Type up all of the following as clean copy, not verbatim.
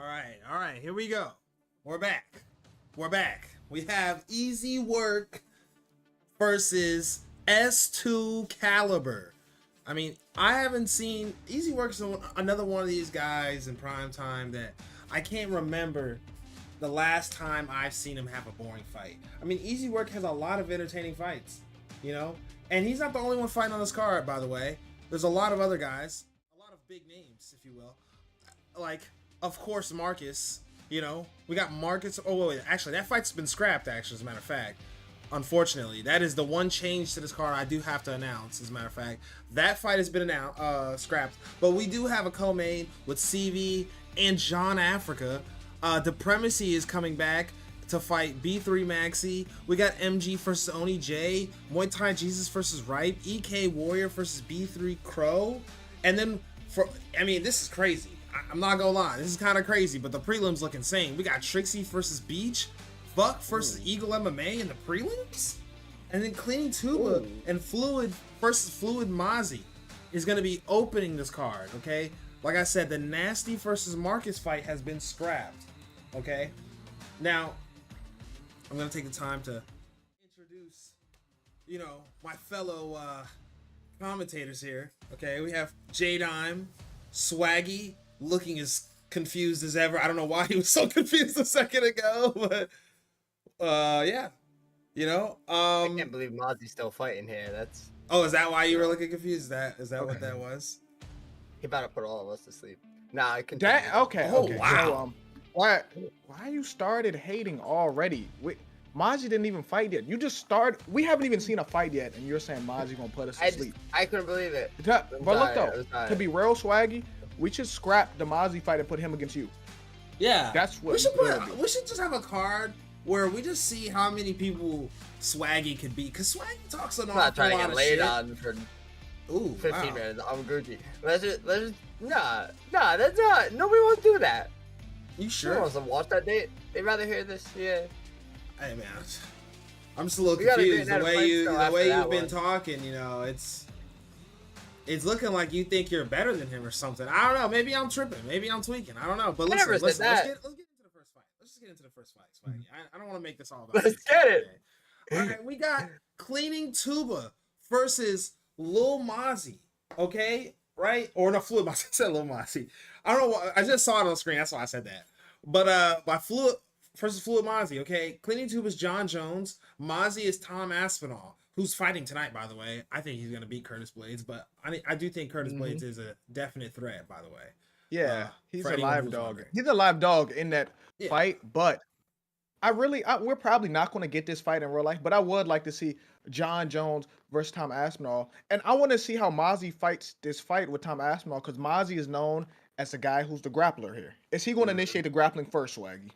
All right, here we go. We're back. We're back. We have Easywork versus S2 Caliber. I mean, I haven't seen Easywork's another one of these guys in prime time that I can't remember the last time I've seen him have a boring fight. I mean, Easywork has a lot of entertaining fights, you know? And he's not the only one fighting on this card, by the way. There's a lot of other guys, a lot of big names, if you will. Like, of course, Marcus, you know? We got Marcus. Oh, wait, actually, that fight's been scrapped, actually, as a matter of fact. Unfortunately, that is the one change to this card I do have to announce, as a matter of fact. That fight has been announced, scrapped. But we do have a co-main with CV and John Africa. Depremacy is coming back to fight B3 Maxi. We got MG versus Oni J, Muay Thai Jesus versus Ripe, EK Warrior versus B3 Crow. And then, this is crazy. I'm not gonna lie, this is kind of crazy, but the prelims look insane. We got Trixie versus Beach, Fuck versus Eagle MMA in the prelims, and then Cleaning Tuba and Fluid versus Fluid Mozzie is gonna be opening this card. Okay, like I said, the Nasty versus Marcus fight has been scrapped. Okay, now I'm gonna take the time to introduce, my fellow commentators here. Okay, we have J-Dime, Swaggy, looking as confused as ever. I don't know why he was so confused a second ago, but yeah, I can't believe Mozzie's still fighting here. That's is that why you were looking confused? Is that what that was? he about to put all of us to sleep. Nah, I can. Okay. Oh, Okay. wow. So, why you started hating already? Mozzie didn't even fight yet. You just started. We haven't even seen a fight yet, and you're saying Mozzie gonna put us to sleep. I couldn't believe it. But look though, to be real, Swaggy, we should scrap the Mozzie fight and put him against you. Yeah, That's what we should just have a card where we just see how many people Swaggy could beat, because Swaggy talks an I'm not awful trying to lot get of laid shit. on for 15 wow. minutes. I'm Gucci. Let's just nah. That's not. Nobody wants to do that. You Nobody sure? wants to watch that. They'd rather hear this. Yeah. Hey man, I'm just a little We gotta confused. get The that fight still after way that you've been one. talking, it's looking like you think you're better than him or something. I don't know. Maybe I'm tripping. Maybe I'm tweaking. I don't know. But I listen, never said let's that. get into the first fight. Let's just get into the first fight, Swaggy. I don't want to make this all about Let's you get it. today. All right, we got Cleaning Tuba versus Lil Mozzie. Okay, right? Or no, Fluid Mozzie. I said Lil Mozzie. I don't know why. I just saw it on the screen. That's why I said that. But by Fluid versus Fluid Mozzie. Okay, Cleaning Tuba is John Jones. Mozzie is Tom Aspinall, who's fighting tonight, by the way. I think he's gonna beat Curtis Blades, but I do think Curtis Blades is a definite threat, by the way. Yeah, he's for a anyone live who's dog. wondering. He's a live dog in that Yeah. fight, but we're probably not going to get this fight in real life, but I would like to see John Jones versus Tom Aspinall. And I want to see how Mozzie fights this fight with Tom Aspinall, because Mozzie is known as the guy who's the grappler here. Is he going to initiate the grappling first, Swaggy?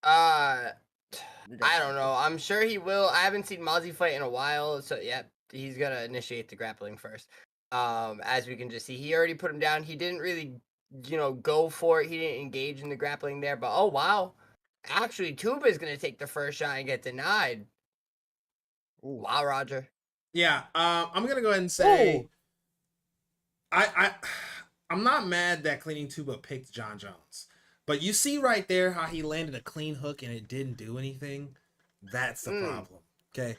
I don't know. I'm sure he will. I haven't seen Mozzie fight in a while, so yeah, he's gonna initiate the grappling first. As we can just see, he already put him down. He didn't really, go for it. He didn't engage in the grappling there. But oh wow, actually, Tuba is gonna take the first shot and get denied. Ooh. Wow, Roger. Yeah, I'm gonna go ahead and say I'm not mad that Cleaning Tuba picked John Jones, but you see right there how he landed a clean hook and it didn't do anything. That's the problem. Okay,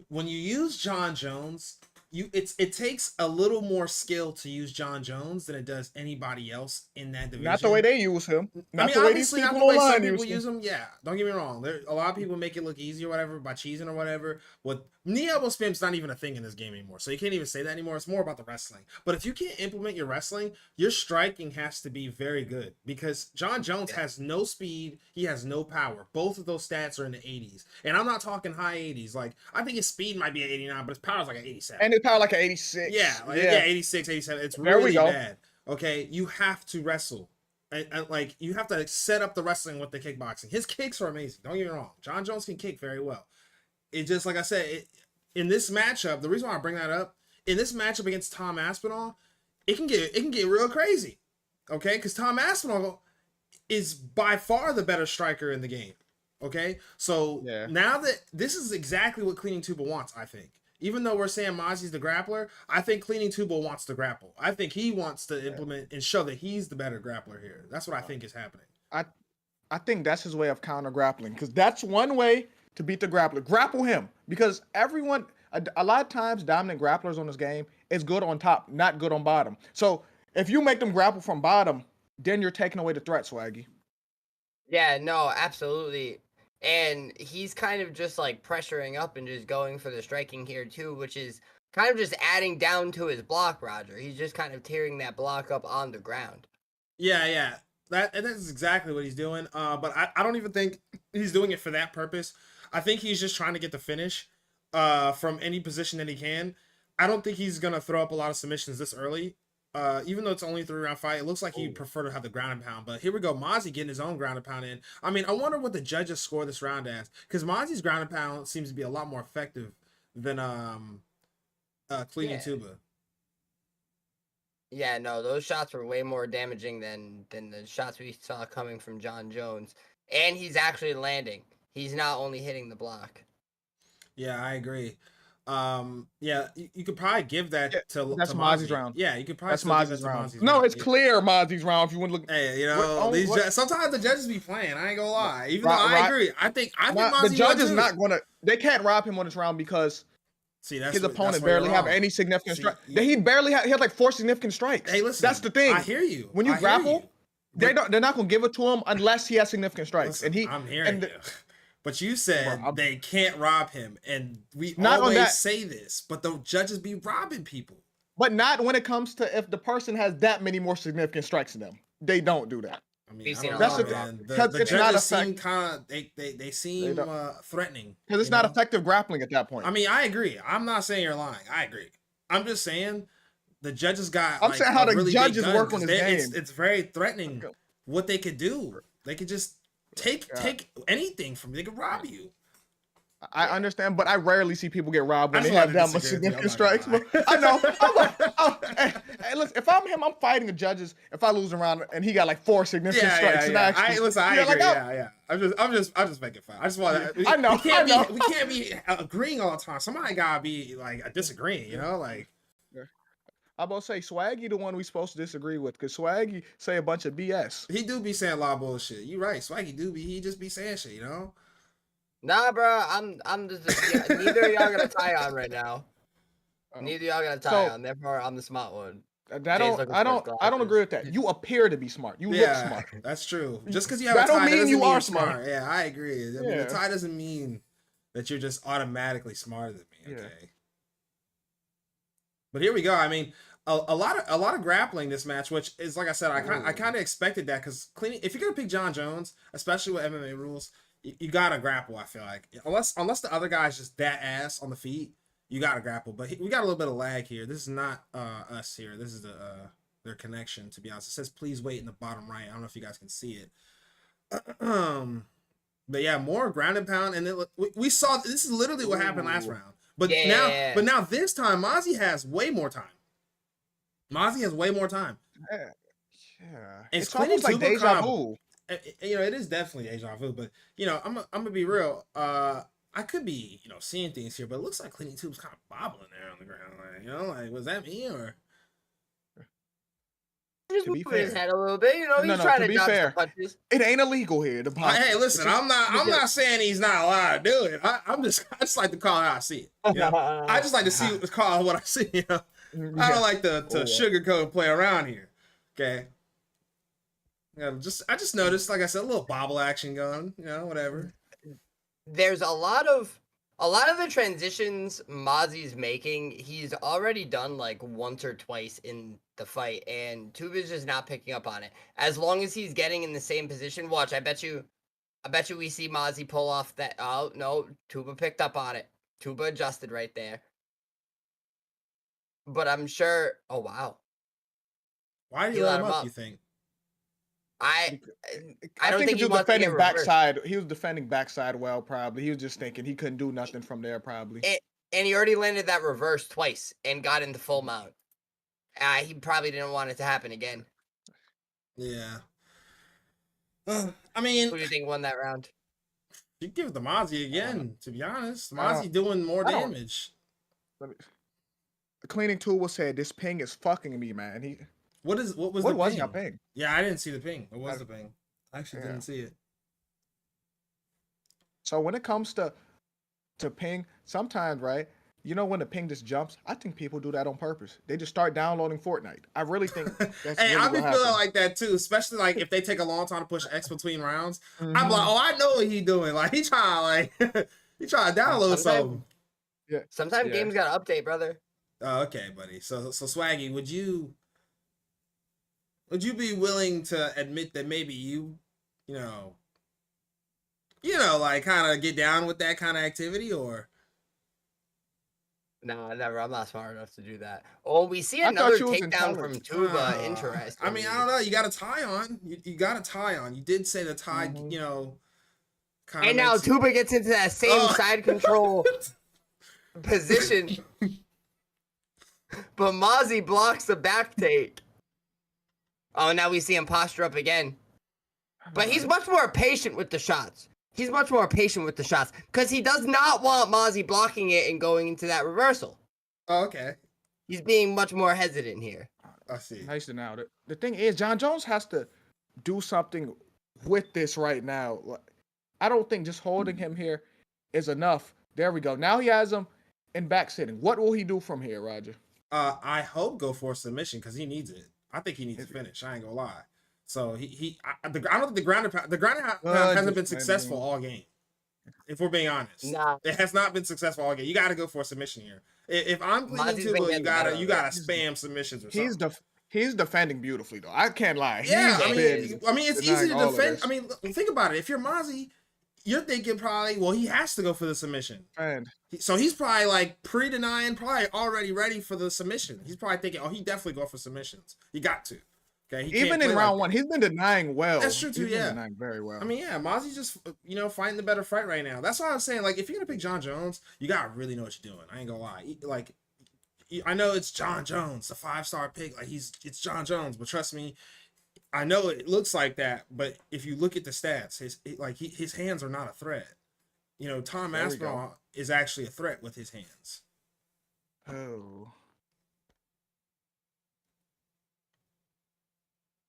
when you use John Jones, it takes a little more skill to use John Jones than it does anybody else in that division. Not the way they use him. Not the way these obviously not people the way some online people use him. use him. Yeah, don't get me wrong. A lot of people make it look easy or whatever by cheesing or whatever. With knee elbow spam's not even a thing in this game anymore, so you can't even say that anymore. It's more about the wrestling. But if you can't implement your wrestling, your striking has to be very good, because John Jones has no speed. He has no power. Both of those stats are in the 80s, and I'm not talking high 80s. Like, I think his speed might be at 89, but his power's like an 87. And his power like an 86. Yeah, 86, 87. It's There we really go. bad. Okay, you have to wrestle. And like, you have to set up the wrestling with the kickboxing. His kicks are amazing. Don't get me wrong. John Jones can kick very well. It just, like I said, in this matchup, the reason why I bring that up, in this matchup against Tom Aspinall, it can get real crazy. Okay, because Tom Aspinall is by far the better striker in the game. Okay, so now that this is exactly what Cleaning Tuba wants, I think. Even though we're saying Mozzie's the grappler, I think Cleaning Tuba wants to grapple. I think he wants to implement and show that he's the better grappler here. That's what I think is happening. I I think that's his way of counter grappling because that's one way to beat the grappler. Grapple him because a lot of times, dominant grapplers on this game is good on top, not good on bottom. So if you make them grapple from bottom, then you're taking away the threat, Swaggy. Yeah, no, absolutely. And he's kind of just like pressuring up and just going for the striking here too, which is kind of just adding down to his block, Roger. He's just kind of tearing that block up on the ground. Yeah. That's exactly what he's doing. But I don't even think he's doing it for that purpose. I think he's just trying to get the finish from any position that he can. I don't think he's gonna throw up a lot of submissions this early. Even though it's only a 3-round fight, it looks like he'd prefer to have the ground and pound. But here we go, Mozzie getting his own ground and pound in. I mean, I wonder what the judges score this round as, because Mozzie's ground and pound seems to be a lot more effective than Cleaning Tuba. Yeah, no, those shots were way more damaging than the shots we saw coming from John Jones. And he's actually landing. He's not only hitting the block. Yeah, I agree. Yeah, you could probably give that that's to Mozzie's round. Yeah, you could probably that's Mozzie's round. Mozzie's No, round. it's clear Mozzie's round. If you want to look, hey, you know, sometimes the judges be playing. I ain't gonna lie. Even though I agree, I think the judge is not gonna. They can't rob him on this round because his opponent barely have any significant strikes. He had like 4 significant strikes. Hey, listen, that's the thing. I hear you. When you grapple, they're not gonna give it to him unless he has significant strikes. Listen, I'm hearing you. But you said they can't rob him, and we always say this, but the judges be robbing people. But not when it comes to if the person has that many more significant strikes in them. They don't do that. I mean, that's the judges seem kind of they seem threatening because it's not effective grappling at that point. I mean, I agree. I'm not saying you're lying. I agree. I'm just saying the judges got. I'm saying how the judges work on this game. It's very threatening what they could do. They could just take anything from you. They could rob you. I understand, but I rarely see people get robbed when they have that much significant strikes. I know. Hey, listen, if I'm him, I'm fighting the judges. If I lose a round and he got like 4 significant strikes, I agree. Yeah. I'm just making fun. I just want to. I know. We can't be agreeing all the time. Somebody gotta be like disagreeing. You know, like. I'm about to say Swaggy the one we supposed to disagree with because Swaggy say a bunch of BS. He do be saying a lot of bullshit. You right, Swaggy he just be saying shit. You know. Nah, bro, I'm just neither of y'all got a tie on right now. Neither of y'all got a tie on. Therefore, I'm the smart one. I don't agree with that. You appear to be smart. You look smart. That's true. Just because you have a tie don't mean doesn't you mean are smart. Yeah, I agree. I mean, the tie doesn't mean that you're just automatically smarter than me. Okay. Yeah. But here we go. I mean, a lot of grappling this match, which is like I said, I kind of expected that because if you're gonna pick John Jones, especially with MMA rules. You gotta grapple. I feel like unless the other guy's just that ass on the feet, you gotta grapple. But we got a little bit of lag here. This is not us here. This is their connection. To be honest, it says please wait in the bottom right. I don't know if you guys can see it. But yeah, more ground and pound, and then we saw this is literally what happened last round. But now this time, Mozzie has way more time. Mozzie has way more time. Yeah. It's almost like deja vu. You know, it is definitely deja vu, but you know, I'm gonna be real. I could be, seeing things here, but it looks like Cleaning Tube's kind of bobbling there on the ground. Like, like was that me or? Just moving his head a little bit, he's trying to dodge the punches. It ain't illegal here. Hey, listen, I'm not saying he's not allowed to do it. I just like to call it how I see it. I just like to call it what I see. I don't like to sugarcoat and play around here. Okay. Yeah, I just noticed, like I said, a little bobble action going, whatever. There's a lot of the transitions Mozzie's making, he's already done like once or twice in the fight, and Tuba's just not picking up on it. As long as he's getting in the same position, watch, I bet you we see Mozzie pull off that. Oh no, Tuba picked up on it. Tuba adjusted right there. But I'm sure. Oh wow. Why did you let him up? You think? I don't think he was defending backside. He was defending backside well, probably. He was just thinking he couldn't do nothing from there, probably. And he already landed that reverse twice and got into full mount. He probably didn't want it to happen again. Yeah. I mean, who do you think won that round? You give it to Mozzie again, to be honest. Mozzie doing more damage. The Cleaning Tool said, "This ping is fucking me, man." What was the ping? Ping? Yeah, I didn't see the ping. What was the ping? I actually Yeah. didn't see it. So when it comes to ping, sometimes, right? You know when the ping just jumps? I think people do that on purpose. They just start downloading Fortnite. I really think that's Hey, really I be what feeling happened. like that too, especially like if they take a long time to push X between rounds. I'm like, Mhm. oh, I know what he doing. Like he trying like he trying to download something. Yeah. Sometimes Yeah. games got to update, brother. Oh, okay, buddy. So Swaggy, would you be willing to admit that maybe you know, like kind of get down with that kind of activity, or? No, never. I'm not smart enough to do that. Oh, we see I another thought you was takedown intelligent. from Tuba. Interesting. I mean, I don't know. You got a tie on. You got a tie on. You did say the tie, Mhm. kind of. And now Tuba gets into that same side control position. But Mozzie blocks the back take. Oh, now we see him posture up again. But he's much more patient with the shots. He's much more patient with the shots because he does not want Mozzie blocking it and going into that reversal. Oh, okay. He's being much more hesitant here. I see. Nice to know. The thing is, John Jones has to do something with this right now. I don't think just holding him here is enough. There we go. Now he has him in back sitting. What will he do from here, Roger? I hope go for a submission because he needs it. I think he needs to finish. I ain't gonna lie. So I don't think the ground hasn't been successful all game. If we're being honest, Nah. it has not been successful all game. You got to go for a submission here. If I'm cleaning Mozzie's been Tuba, getting better you at gotta spam submissions or something. He's defending beautifully though. I can't lie. Yeah, He's I mean, it's easy to denying all of defend. this. I mean, think about it. If you're Mozzie, you're thinking probably, well, he has to go for the submission. And So he's probably like pre-denying, probably already ready for the submission. He's probably thinking, oh, he definitely go for submissions. You got to. Okay. He even can't in play round like one, he's been denying well. That's true, too, He's been yeah. denying very well. I mean, yeah, Mozzie's just, fighting the better fight right now. That's why I was saying, like, if you're going to pick John Jones, you got to really know what you're doing. I ain't going to lie. Like, I know it's John Jones, the 5-star pick. Like, it's John Jones, but trust me, I know it looks like that, but if you look at the stats, his hands are not a threat. Tom There we Aspinall is actually a threat with his hands. Oh.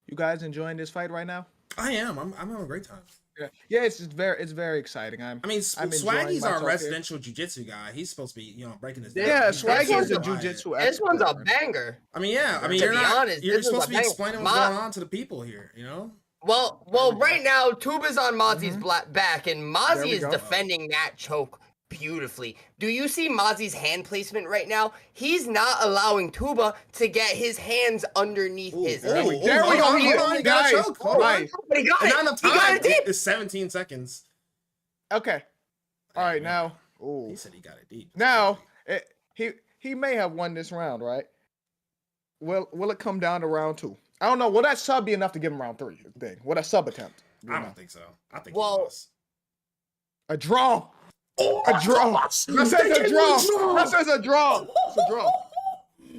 You guys enjoying this fight right now? I am. I'm having a great time. Yeah, it's very exciting. I mean, I'm enjoying Swaggy's our myself residential jiu-jitsu guy. He's supposed to be, breaking this down. Yeah, He's Swaggy is a supposed to jujitsu expert. This one's a banger. I mean, yeah. I mean, To you're be not. honest, You're this is supposed a to be banger. explaining what's going on to the people here. Well, right now, Tuba's on Mozzie's back, and There Mozzie we is go. defending that choke beautifully. Do you see Mozzie's hand placement right now? He's not allowing Tuba to get his hands underneath his neck. There we go. Hold on, Here, you got a guys. choke. Hold on. Nice. But he got And it. not enough He got time. it deep. It's 17 seconds. Okay. All right, now. Ooh. He said he got it deep. Now, he may have won this round, right? Will it come down to round 2? I don't know. Will that sub be enough to give him round 3? Thing? Will that sub attempt? be I enough? don't think so. I think Well- he lost. A draw. Oh, A draw. That says a draw. That says a draw. That's a draw.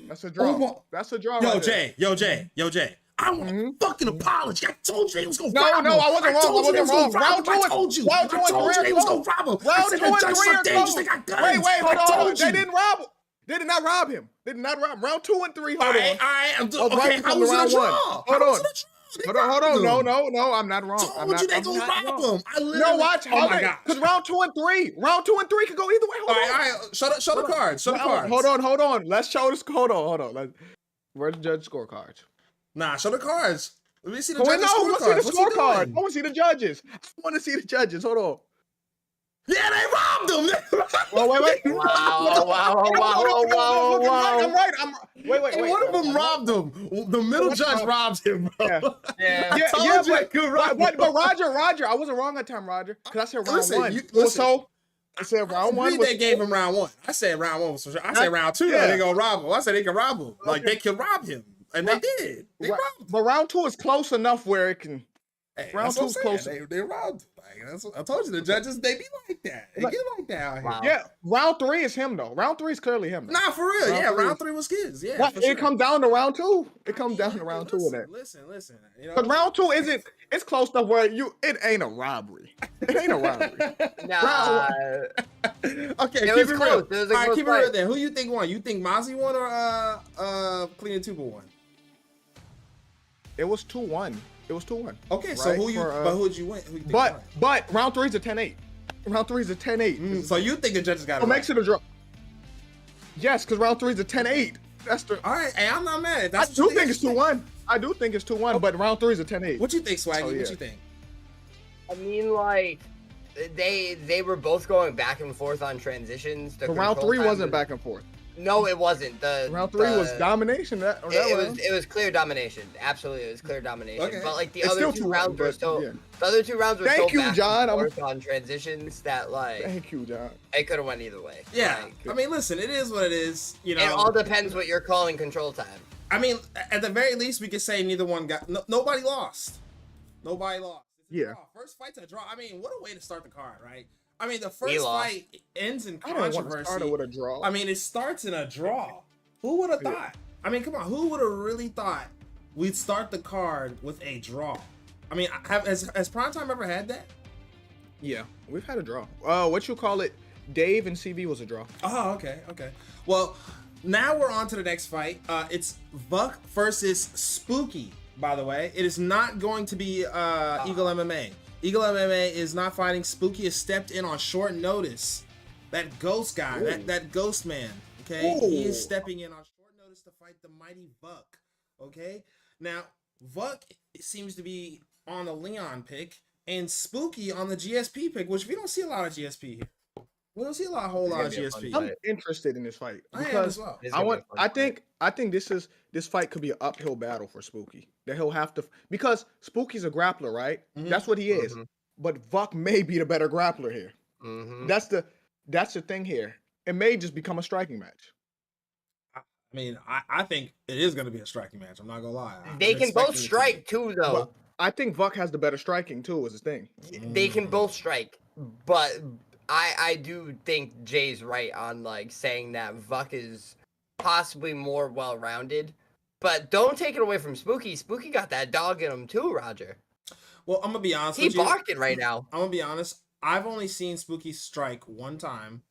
That's a draw. Oh my- That's a draw. Yo, right there. Yo, Jay. I want Mhm. a fucking apology. I told you they was gonna No, rob no, him. I wasn't wrong. I told you they wasn't was gonna wrong. rob Round him. two I and- told you. round two I and told you three they are was close. gonna rob him. I Round said 2 the and judges 3 are are dangerous. close. They got guns. Wait, hold I on. told They you. didn't rob him. They did not rob him. They did not rob him. Round 2 and 3. Hold on. All right. Oh, Okay, right, how come was to it a round draw? one. How Hold was on. it a draw? They Hold on. robbed him. No, I'm not wrong. I'm Told not, you they I'm gonna not rob wrong. him. I literally. No, watch. Oh my god. Because round 2 and 3 could go either way. All right. Show the cards. Show the cards. Hold on. Let's show this. Hold on. Where's the judge scorecards? Nah, show the cards. Let me see the Wait, judges' no, let's see scorecards. the What's he scorecard. I doing? want to see the judges. Hold on. Yeah, they robbed him. Oh, wait. Wow. I'm right. Wait. And one of them robbed him. The middle judge robbed him, bro. Yeah. Yeah. I told you I could rob him. But Roger, I wasn't wrong that time, Roger. Because I said round Listen, 1. listen. So, I said round 1 was... They gave him round 1. I said round 1 was for sure. I said round 2, Yeah. they gonna rob him. I said they can rob him. Like, they can rob him. And they did. They robbed him. But round 2 is close enough where it can... Hey, round that's what I'm 2's saying. closer. They robbed him. Like, that's what I told you. The judges, they be like that. They get like that out here. Wow. Yeah, round 3 is him, though. Round 3 is clearly him, though. Nah, for real. Round Yeah, three. round 3 was his. Yeah, What? for sure. It comes down to round 2. It comes down to round 2 in there. Listen. Because round 2 isn't... It's close enough where it ain't a robbery. It ain't a robbery. Nah. Okay, It keep was it close. real. It was a All right, close keep it real fight. then. Who you think won? You think Mozzie won or Clean Tuba won? It was 2-1. It was 2-1. Okay, so right? who you? But who'd you win? Who you think won? But round 3 is a 10-8. Round 3 is a 10-8. So you think the judges got it? What makes it a draw? Yes, because round 3 is a 10-8. That's the. All right, hey, I'm not mad. I do think it's 2-1. I do think it's 2-1, but round 3 is a 10-8. What you think, Swaggy? Oh, yeah. What you think? I mean, like, they were both going back and forth on transitions. But round 3 wasn't back and forth. No, it wasn't. Round 3 was domination. It was clear domination. Absolutely, it was clear domination. Okay. But like the It's other still 2 rounds were still. yeah. The other 2 rounds were Thank still you, back John. and forth on transitions that like Thank you, John. it could have went either way. Yeah, Like, I mean, listen, it is what it is. You know, it all depends what you're calling control time. I mean, at the very least, we could say neither one got. Nobody lost. Nobody lost. It's a Yeah. draw. First fight's a draw. I mean, what a way to start the card, right? I mean, the first lost. fight ends in I don't want to controversy. start it with a draw. I mean, it starts in a draw. Who would have Yeah. thought? I mean, come on, who would have really thought we'd start the card with a draw? I mean, has PrimeTime ever had that? Yeah, we've had a draw. What you call it? Dave and CV was a draw. Oh, okay. Well, now we're on to the next fight. It's Buck versus Spooky, by the way. It is not going to be Eagle MMA. Eagle MMA is not fighting. Spooky has stepped in on short notice. That ghost guy, that ghost man, okay? Ooh. He is stepping in on short notice to fight the mighty Buck, okay? Now, Buck seems to be on the Leon pick and Spooky on the GSP pick, which we don't see a lot of GSP here. We don't see a whole lot of GSP. I'm interested in this fight I am because as well. It's gonna be a fun I think this fight could be an uphill battle for Spooky. That he'll have to, because Spooky's a grappler, right? Mhm. That's what he is. But Buck may be the better grappler here. Mm-hmm. That's the thing here. It may just become a striking match. I mean, I think it is going to be a striking match. I'm not going to lie. They I'm can both expecting it to be. strike too, though. But I think Buck has the better striking too, is the thing. They can both strike, but I do think Jay's right on like saying that Vuck is possibly more well-rounded, but don't take it away from Spooky. Spooky got that dog in him too, Roger. Well, I'm gonna be honest He with you. barking right now. I'm gonna be honest. I've only seen Spooky strike one time.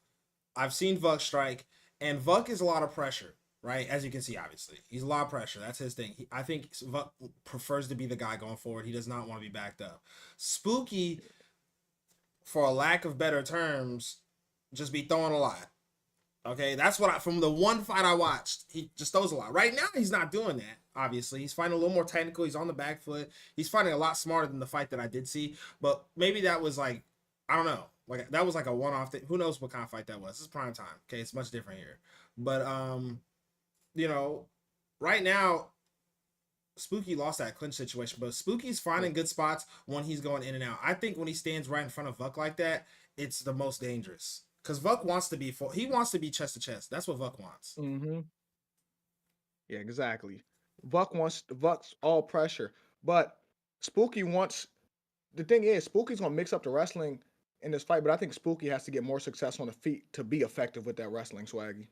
I've seen Vuck strike, and Vuck is a lot of pressure, right? As you can see, obviously, he's a lot of pressure. That's his thing. I think Vuck prefers to be the guy going forward. He does not want to be backed up. Spooky, for a lack of better terms, just be throwing a lot. Okay, that's what from the one fight I watched, he just throws a lot. Right now, he's not doing that. Obviously, he's fighting a little more technical. He's on the back foot. He's fighting a lot smarter than the fight that I did see. But maybe that was like, I don't know, like that was like a one-off thing. Who knows what kind of fight that was? This is prime time. Okay, it's much different here. But you know, right now, Spooky lost that clinch situation, but Spooky's finding good spots when he's going in and out. I think when he stands right in front of Vuck like that, it's the most dangerous. Because Vuck wants to be full. He wants to be chest to chest. That's what Vuck wants. Mm-hmm. Yeah, exactly. Vuck's all pressure, but Spooky wants. The thing is, Spooky's gonna mix up the wrestling in this fight, but I think Spooky has to get more success on the feet to be effective with that wrestling, Swaggy.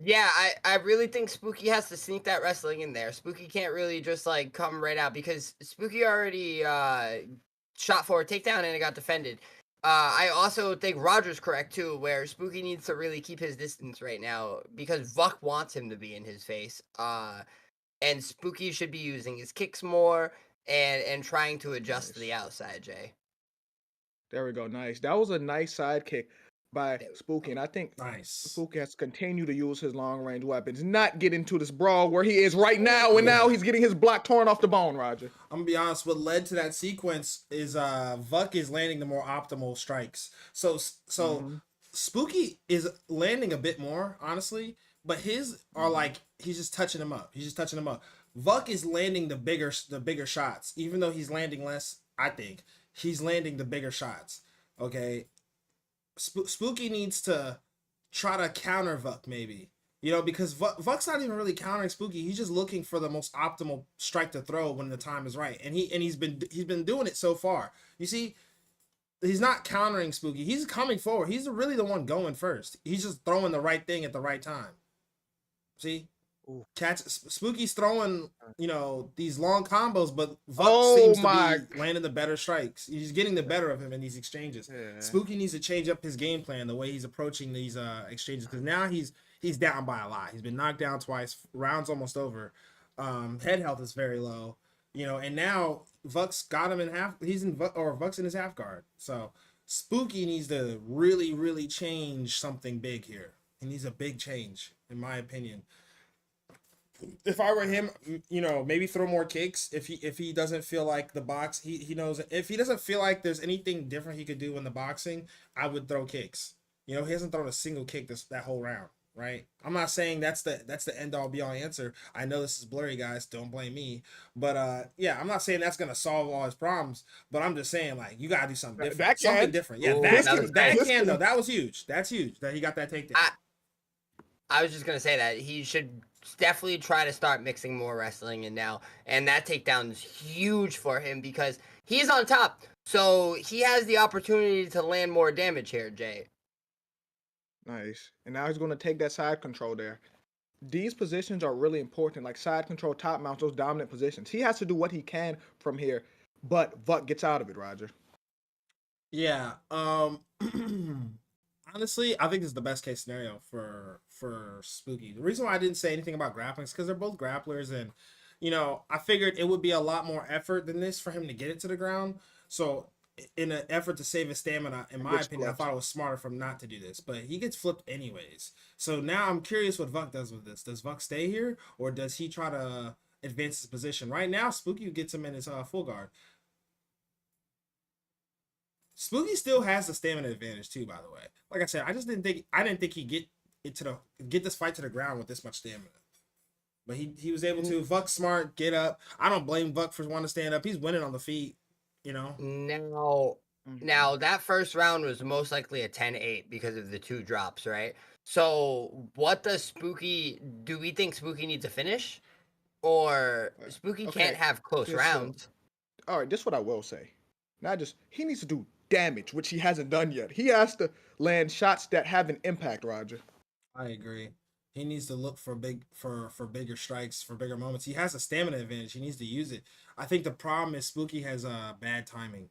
Yeah, I really think Spooky has to sneak that wrestling in there. Spooky can't really just like come right out because Spooky already shot for a takedown and it got defended. I also think Roger's correct too, where Spooky needs to really keep his distance right now because Vuck wants him to be in his face. And Spooky should be using his kicks more and trying to adjust to the outside, Jay. There we go. Nice. That was a nice side kick by Spooky, and I think Nice. Spooky has to continue to use his long range weapons, not get into this brawl where he is right now, and now he's getting his block torn off the bone, Roger. I'm gonna be honest. What led to that sequence is Vuck is landing the more optimal strikes. So Spooky is landing a bit more, honestly, but his are like he's just touching him up. Vuck is landing the bigger shots, even though he's landing less. I think he's landing the bigger shots. Okay, Spooky needs to try to counter Vuck, maybe. You know, because Vuck's not even really countering Spooky. He's just looking for the most optimal strike to throw when the time is right. And he's been doing it so far. You see, he's not countering Spooky. He's coming forward. He's really the one going first. He's just throwing the right thing at the right time. See? Spooky's throwing, you know, these long combos, but Vuck seems to be landing the better strikes. He's getting the better of him in these exchanges. Yeah. Spooky needs to change up his game plan, the way he's approaching these exchanges, because now he's down by a lot. He's been knocked down twice. Round's almost over. Head health is very low. And now Vux got him in half. Vux in his half guard. So Spooky needs to really, really change something big here. He needs a big change, in my opinion. If I were him, maybe throw more kicks. If he doesn't feel like the box, he knows if he doesn't feel like there's anything different he could do in the boxing, I would throw kicks. He hasn't thrown a single kick that whole round, right? I'm not saying that's the end all be all answer. I know this is blurry, guys. Don't blame me. But yeah, I'm not saying that's gonna solve all his problems. But I'm just saying like you gotta do something different. That can. Something different. Yeah, Ooh, that was can though. That was huge. That's huge that he got that takedown. I was just gonna say that he should definitely try to start mixing more wrestling in now, and that takedown is huge for him because he's on top, so he has the opportunity to land more damage here, Jay. Nice. And now he's going to take that side control there. These positions are really important, like side control, top mounts, those dominant positions. He has to do what he can from here, but Vuk gets out of it, Roger. Yeah. Honestly, I think this is the best case scenario for Spooky. The reason why I didn't say anything about grappling is because they're both grapplers, and I figured it would be a lot more effort than this for him to get it to the ground. So, in an effort to save his stamina, in my opinion, I thought it was smarter for him not to do this. But he gets flipped anyways. So now I'm curious what Vuk does with this. Does Vuk stay here, or does he try to advance his position? Right now, Spooky gets him in his full guard. Spooky still has the stamina advantage too, by the way. Like I said, I didn't think he'd get this fight to the ground with this much stamina. But he was able to. Vuk smart, get up. I don't blame Vuk for wanting to stand up. He's winning on the feet, Now that first round was most likely a 10-8 because of the 2 drops, right? So what does Spooky do? We think Spooky needs a finish, or Spooky can't have close rounds? All right, this is what I will say. He needs to do damage, which he hasn't done yet. He has to land shots that have an impact, Roger. I agree. He needs to look for bigger strikes, for bigger moments. He has a stamina advantage. He needs to use it. I think the problem is Spooky has bad timing.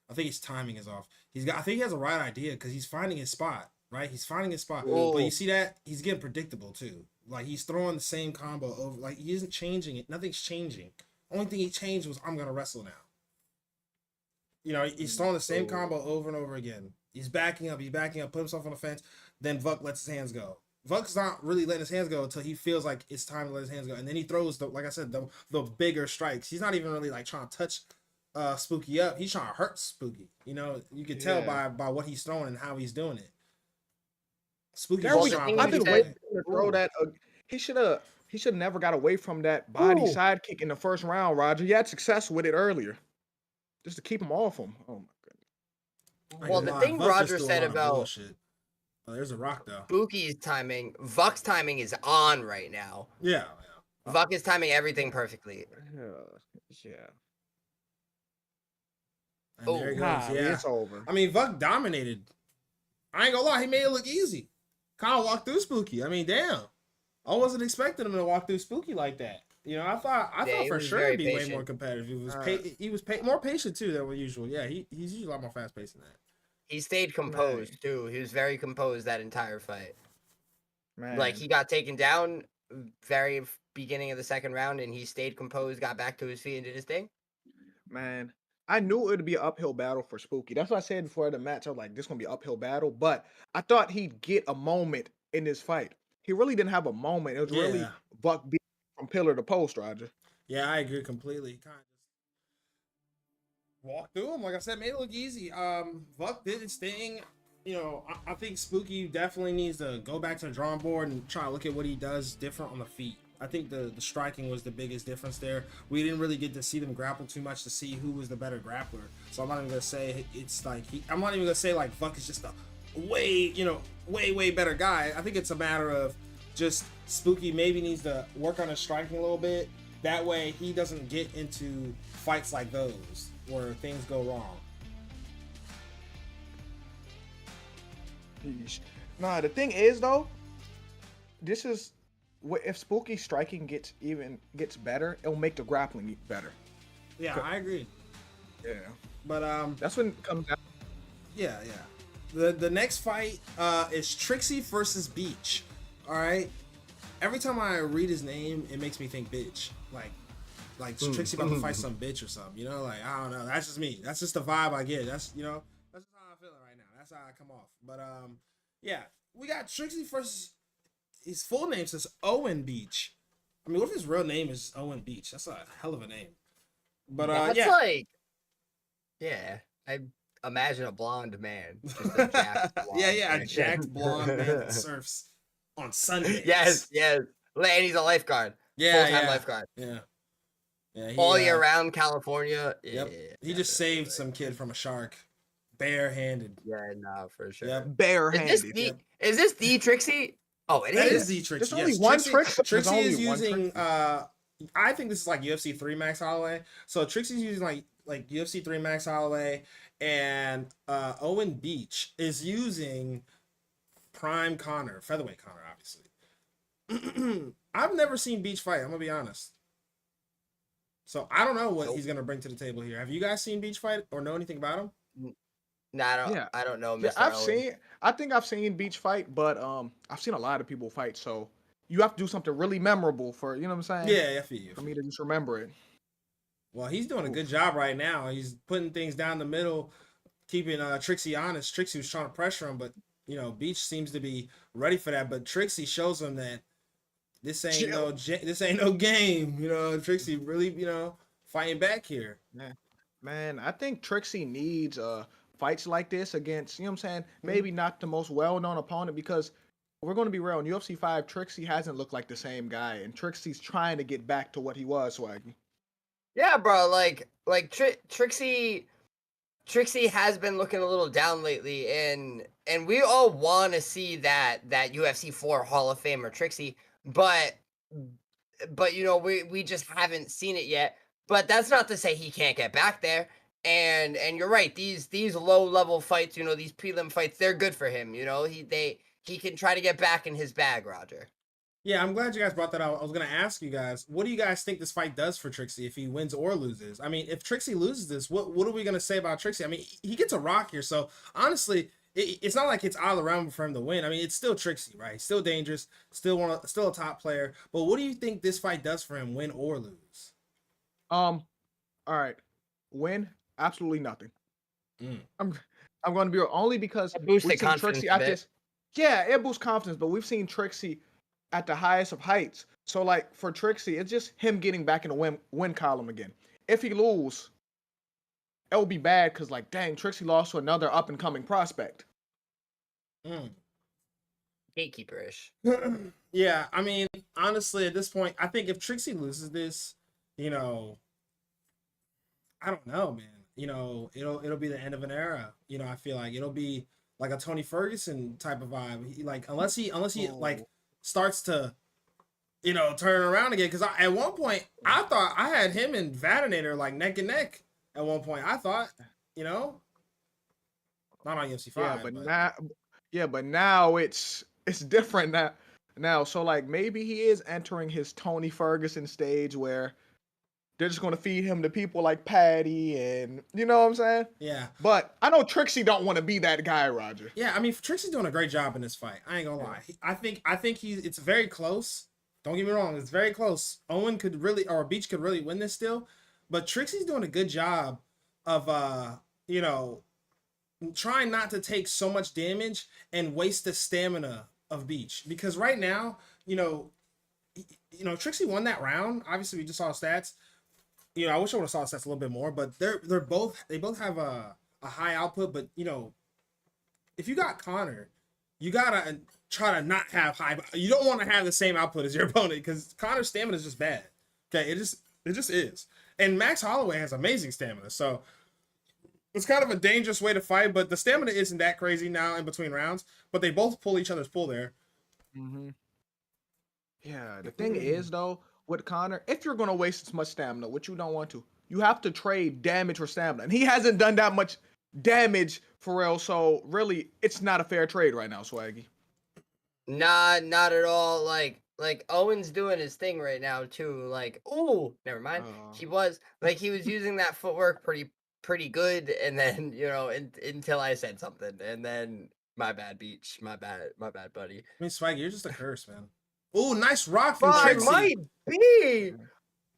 I think his timing is off. I think he has a right idea because he's finding his spot, right? He's finding his spot. Ooh. But you see that? He's getting predictable too. Like he's throwing the same combo over. Like he isn't changing it. Nothing's changing. Only thing he changed was I'm gonna wrestle now. He's throwing the same combo over and over again. He's backing up, put himself on the fence. Then Vuk lets his hands go. Vuk's not really letting his hands go until he feels like it's time to let his hands go. And then he throws like I said, the bigger strikes. He's not even really like trying to touch Spooky up. He's trying to hurt Spooky. You can tell by what he's throwing and how he's doing it. Spooky. I've been waiting to throw that. He should have never got away from that body sidekick in the first round, Roger. He had success with it earlier. Just to keep him off him. Oh my goodness. Well, the thing Roger said about there's a rock though. Spooky's timing, Vuk's timing is on right now. Yeah. Vuk is timing everything perfectly. Yeah. And there it goes. Yeah, it's over. I mean, Vuk dominated. I ain't gonna lie, he made it look easy. Kind of walked through Spooky. I mean, damn. I wasn't expecting him to walk through Spooky like that. I thought for sure it'd be way more competitive. He was more patient too than usual. Yeah, he's usually a lot more fast paced than that. He stayed composed too. He was very composed that entire fight. Man. Like he got taken down very beginning of the second round, and he stayed composed, got back to his feet, and did his thing. Man, I knew it would be an uphill battle for Spooky. That's what I said before the match. I was like, this is gonna be an uphill battle, but I thought he'd get a moment in this fight. He really didn't have a moment. It was really Vuk being from pillar to post, Roger. Yeah, I agree completely. Kind of just walked through him. Like I said, made it look easy. Vuk did his thing. I think Spooky definitely needs to go back to the drawing board and try to look at what he does different on the feet. I think the striking was the biggest difference there. We didn't really get to see them grapple too much to see who was the better grappler. So I'm not even gonna say it's like I'm not even gonna say like Vuk is just a way better guy. I think it's a matter of just Spooky maybe needs to work on his striking a little bit. That way he doesn't get into fights like those where things go wrong. Nah, the thing is though, this is if Spooky's striking gets better, it'll make the grappling better. Yeah, I agree. Yeah, but that's when it comes down. Yeah. The next fight is Trixie versus Beach. All right. Every time I read his name, it makes me think bitch. Like like Trixie about to fight some bitch or something. You know, like I don't know. That's just me. That's just the vibe I get. That's that's just how I'm feeling right now. That's how I come off. But yeah, we got Trixie versus his full name says Owen Beach. I mean, what if his real name is Owen Beach? That's a hell of a name. But That's yeah. like, yeah, I imagine a blonde man, just a jacked blonde yeah, a man. jacked blonde man that surfs on Sundays. Yes, yes. And he's a lifeguard, Yeah, full-time yeah, lifeguard, yeah, yeah. all year round, California. Yep. Yeah, He just saved definitely. some kid from a shark, barehanded. Yeah, no, for sure. Yep. Barehanded. Yep. Is this the Trixie? Oh, it That is. is the Trixie. There's only Yes, one Trixie, Trixie. There's Trixie only is one using. Trixie. I think this is like UFC 3 Max Holloway. So Trixie's using like UFC 3 Max Holloway, and Owen Beach is using Prime Connor, featherweight Connor, obviously. I've never seen Beach fight. I'm gonna be honest. So I don't know what he's gonna bring to the table here. Have you guys seen Beach fight or know anything about him? No, Yeah. I don't know, Yeah, Mr. Owen. I think I've seen Beach fight, but I've seen a lot of people fight, so you have to do something really memorable for, you know what I'm saying? Yeah, I feel you. For me to just remember it. Well, he's doing a good Oof. job right now. He's putting things down the middle, keeping Trixie honest. Trixie was trying to pressure him, but Beach seems to be ready for that. But Trixie shows him that this ain't no game. Trixie really fighting back here. Man, I think Trixie needs fights like this against, you know what I'm saying? Mm-hmm. Maybe not the most well-known opponent, because we're going to be real. In UFC 5, Trixie hasn't looked like the same guy, and Trixie's trying to get back to what he was, Swaggy. Yeah, bro. Trixie has been looking a little down lately, and we all want to see that UFC 4 Hall of Famer Trixie, but we just haven't seen it yet. But that's not to say he can't get back there. And you're right. These low level fights, these prelim fights, they're good for him. He can try to get back in his bag, Roger. Yeah, I'm glad you guys brought that out. I was gonna ask you guys, what do you guys think this fight does for Trixie if he wins or loses? I mean, if Trixie loses this, what are we gonna say about Trixie? I mean, he gets a rock here, so honestly, it's not like it's all around for him to win. I mean, it's still Trixie, right? Still dangerous, still a top player. But what do you think this fight does for him, win or lose? All right. Win? Absolutely nothing. Mm. I'm going to be real, only because It boosts we've the seen confidence Trixie a at bit. this. Yeah, it boosts confidence, but we've seen Trixie at the highest of heights. So, like, for Trixie, it's just him getting back in the win column again. If he lose, it will be bad because, like, dang, Trixie lost to another up-and-coming prospect. Mm. Gatekeeper-ish. Yeah, I mean, honestly, at this point, I think if Trixie loses this, I don't know, man. It'll be the end of an era. I feel like it'll be like a Tony Ferguson type of vibe. Unless he like starts to, turn around again. Because at one point I thought I had him and Vadinator like neck and neck. At one point I thought, not on UFC 5. But now it's different now. So like maybe he is entering his Tony Ferguson stage where they're just gonna feed him to people like Patty, and you know what I'm saying? Yeah. But I know Trixie don't want to be that guy, Roger. Yeah, I mean Trixie's doing a great job in this fight. I ain't gonna lie. I think it's very close. Don't get me wrong, it's very close. Owen could really, or Beach could really win this still, but Trixie's doing a good job of trying not to take so much damage and waste the stamina of Beach, because right now, Trixie won that round. Obviously, we just saw stats. I wish I would have saw stats a little bit more, but they both have a high output. But if you got Connor, you gotta try to not have high. You don't want to have the same output as your opponent, because Connor's stamina is just bad. Okay, it just is. And Max Holloway has amazing stamina, so it's kind of a dangerous way to fight. But the stamina isn't that crazy now in between rounds. But they both pull each other's pull there. Mm-hmm. Yeah, the thing is though, with Connor, if you're gonna waste as much stamina, which you don't want to, you have to trade damage for stamina, and he hasn't done that much damage for real. So really, it's not a fair trade right now, Swaggy. Nah, not at all. Like Owen's doing his thing right now too. Like, ooh, never mind. He was using that footwork pretty good, and then until I said something, and then my bad, Beach, my bad, buddy. I mean, Swaggy, you're just a curse, man. Oh, nice rock from But I Trixie. might be.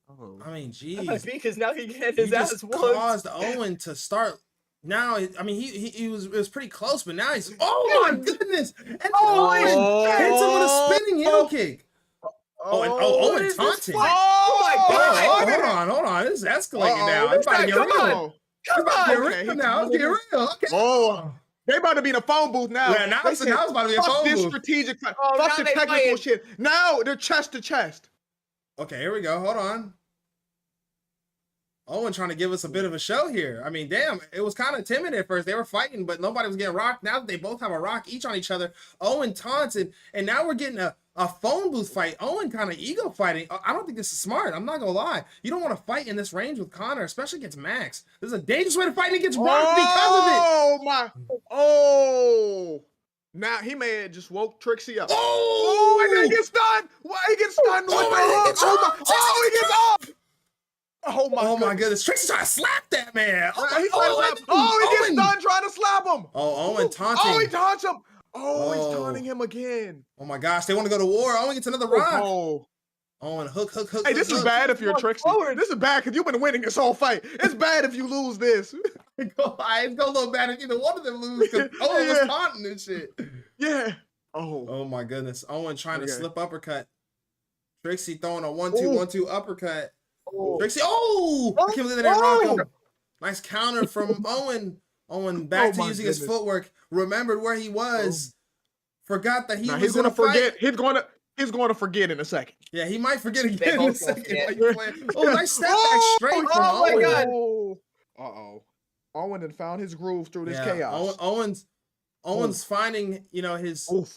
Oh. I mean, That geez. might be because now he can get You his ass just whooped. caused Owen to start. Now, I mean, he was, it was pretty close, but now he's. Oh my goodness! And Owen hits him with a spinning heel kick. Oh, Owen taunting. Oh my God! Hold on. This is escalating now. This It's about to guy, get come real. on. It's about to get Okay, real he now. Let's get real. Okay. Oh, they about to be in a phone booth now. Yeah, now it's about to be a Fuck phone this booth. strategic fight. Oh, Fuck now the they technical fighting. shit. Now they're chest to chest. Okay, here we go. Hold on. Owen trying to give us a bit of a show here. I mean, damn, it was kind of timid at first. They were fighting, but nobody was getting rocked. Now that they both have a rock each on each other, Owen taunts and now we're getting a phone booth fight. Owen kind of ego fighting. I don't think this is smart. I'm not gonna lie. You don't want to fight in this range with Connor, especially against Max. This is a dangerous way to fight, and he gets rocked because of it. Oh my! Oh! Now he may have just woke Trixie up. Oh! And then he gets stunned. Why he gets stunned with the hook? Oh, he gets up. Oh my goodness! Trixie's trying to slap that man. He's trying to slap. Oh, he gets stunned trying to slap him. Oh, Owen taunting. Oh, he taunts him. Oh, he's Oh. taunting him again. Oh my gosh, they want to go to war. Owen gets another rock. Oh. Owen, hook. Hey, this is bad if you're Trixie. This is bad because you've been winning this whole fight. It's bad if you lose this. It's go a little bad if either one of them lose because Owen was taunting and shit. Yeah. Oh. Oh my goodness. Owen trying to Okay. slip uppercut. Trixie throwing a 1-2 uppercut. Oh. Trixie, I can't believe they didn't rock him. Nice counter from Owen. Owen back to my using his footwork. Remembered where he was. Forgot that he was He's gonna in a fight. forget. He's going to forget in a second. Yeah, he might forget They again in a both second. forget. Like, nice step back straight from oh my Owen. God. Uh-oh. Owen had found his groove through this Yeah, chaos. Owen's finding, his. Oof.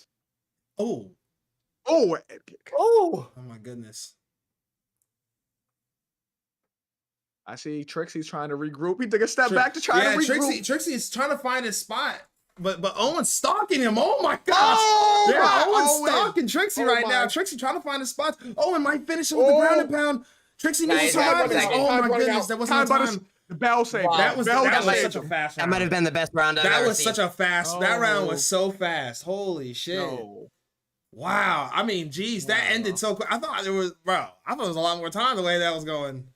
Oh. Oh. Oh. Oh my goodness. I see Trixie's trying to regroup. He took a step back to try to regroup. Trixie is trying to find his spot, but Owen's stalking him. Oh my gosh! Oh, yeah, my Owen's Owen. stalking Trixie right now. Trixie trying to find his spots. Owen might finish him with the ground and pound. Trixie needs to Nice. survive this. Time Oh my running goodness, out. that wasn't the time. The bell saved. Wow. That was such a fast That round. might have been the best round I've That ever was seen. such a fast. That round Oh. was so fast. Holy shit! No. Wow. I mean, geez, that ended so quick. I thought there was a lot more time the way that was going.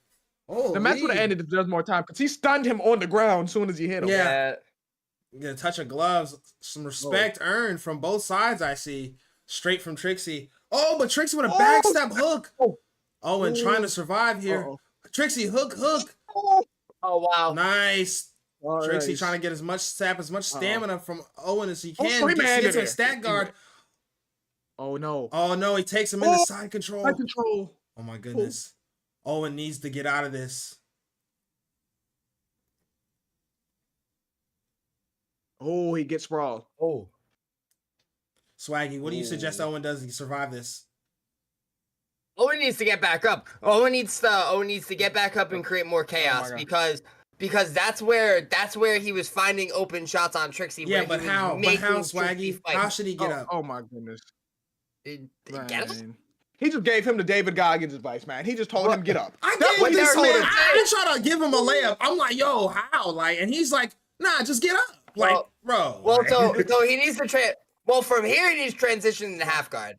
Oh, The match would have ended if there was more time because he stunned him on the ground as soon as he hit him. Yeah. Get a touch of gloves. Some respect earned from both sides, I see. Straight from Trixie. Oh, but Trixie with a backstep hook. Owen trying to survive here. Trixie, hook. Oh wow. Nice. Oh, Trixie nice. trying to get as much stamina from Owen as he Oh, can. he Gets landed a it. stat guard. Oh no. Oh no, he takes him into side control. Side control. Oh my goodness. Owen needs to get out of this. Oh, he gets sprawled. Oh. Swaggy, what do you suggest Owen does to survive this? Owen needs to get back up. Owen needs to get back up and create more chaos because that's where he was finding open shots on Trixie. Yeah, where but he was how? But making how, Trixie Swaggy? fight. How should he get up? Oh my goodness. Get up? Man. He just gave him the David Goggins advice, man. He just told him get up. I That's gave what he this told man. him. I try to give him a layup. I'm like, yo, how? Like, and he's like, nah, just get up. Like, bro. Well, like, so he needs to from here he needs to transition into half guard.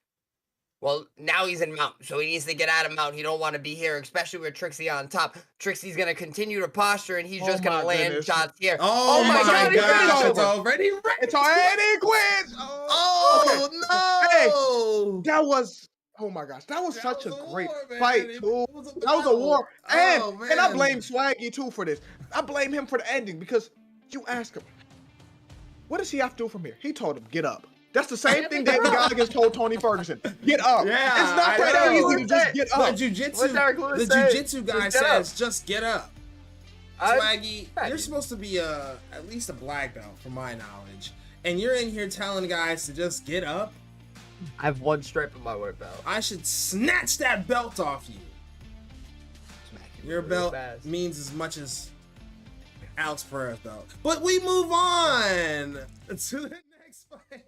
Well, now he's in mount, so he needs to get out of mount. He don't want to be here, especially with Trixie on top. Trixie's gonna continue to posture, and he's just gonna land shots here. Oh my God, gosh, it's over. already It's already quits. Oh Okay. no! That was. Oh my gosh, that was such a great fight, man. too. It was a That was a battle. war. Oh, And I man. blame Swaggy too for this. I blame him for the ending because you ask him, what does he have to do from here? He told him, get up. That's the same thing David Goggins told Tony Ferguson. Get up. Yeah, It's not I that know. easy to just get The up. jujitsu guy Just get up. says, just get up. Swaggy, you're supposed to be at least a black belt, from my knowledge, and you're in here telling guys to just get up. I have one stripe in my white belt. I should snatch that belt off you. Your belt means as much as Alex Pereira's belt. But we move on to the next fight.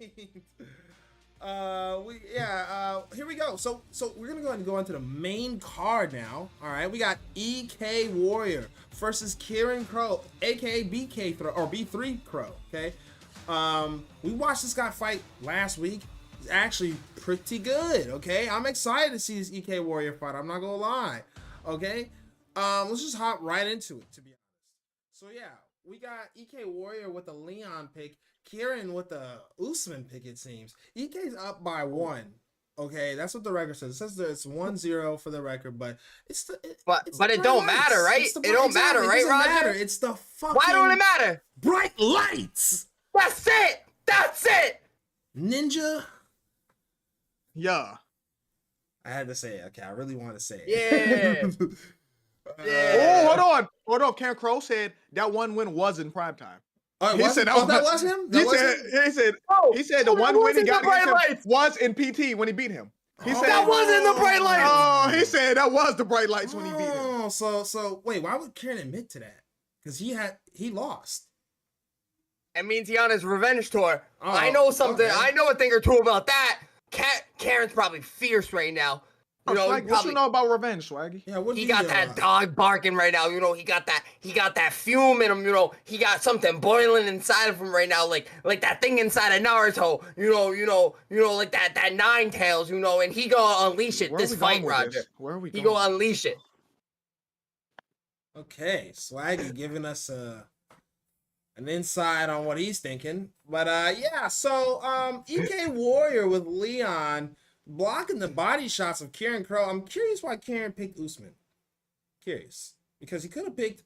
Here we go. So we're gonna go ahead and go into the main card now. All right, we got EK Warrior versus Kieran Crow, aka BK or B3 Crow. Okay, we watched this guy fight last week. He's actually pretty good. Okay, I'm excited to see this EK Warrior fight. I'm not gonna lie. Okay, let's just hop right into it. To be honest, so yeah, we got EK Warrior with the Leon pick, Kieran with the Usman pick. It seems EK's up by one. Okay, that's what the record says. It says that it's 1-0 for the record, but it's the But it bright don't matter, lights. right? It's the It don't matter, exactly, right, it doesn't Roger? matter. It's the fucking Why don't it matter? bright lights. That's it. That's it. Ninja. Yeah. I had to say it. Okay, I really want to say it. Yeah. Oh, Yeah. hold on. Karen Crow said that one win was in primetime. Oh, He was said it? that That was- was him. He That was said, him? he said the that one win he wasn't got the bright against him lights. was in PT when he beat him. He said That wasn't the bright lights. Oh, he said that was the bright lights when he beat him. Oh, so wait, why would Kieran admit to that? Because he lost. It means he on his revenge tour. Oh, I know something. okay. I know a thing or two about that. Karen's probably fierce right now. You know, he Swaggy, what probably you know about revenge, Swaggy? Yeah, what he do got you, that dog barking right now. You know, he got that fume in him. You know, he got something boiling inside of him right now, like that thing inside of Naruto. You know, like that Nine Tails. You know, and he gonna unleash it Where are this we fight, going with Roger. this? Where are we He going? gonna unleash it. Okay, Swaggy giving us an insight on what he's thinking. But yeah, so EK Warrior with Leon blocking the body shots of Kieran Crow. I'm curious why Kieran picked Usman. Curious. Because he could have picked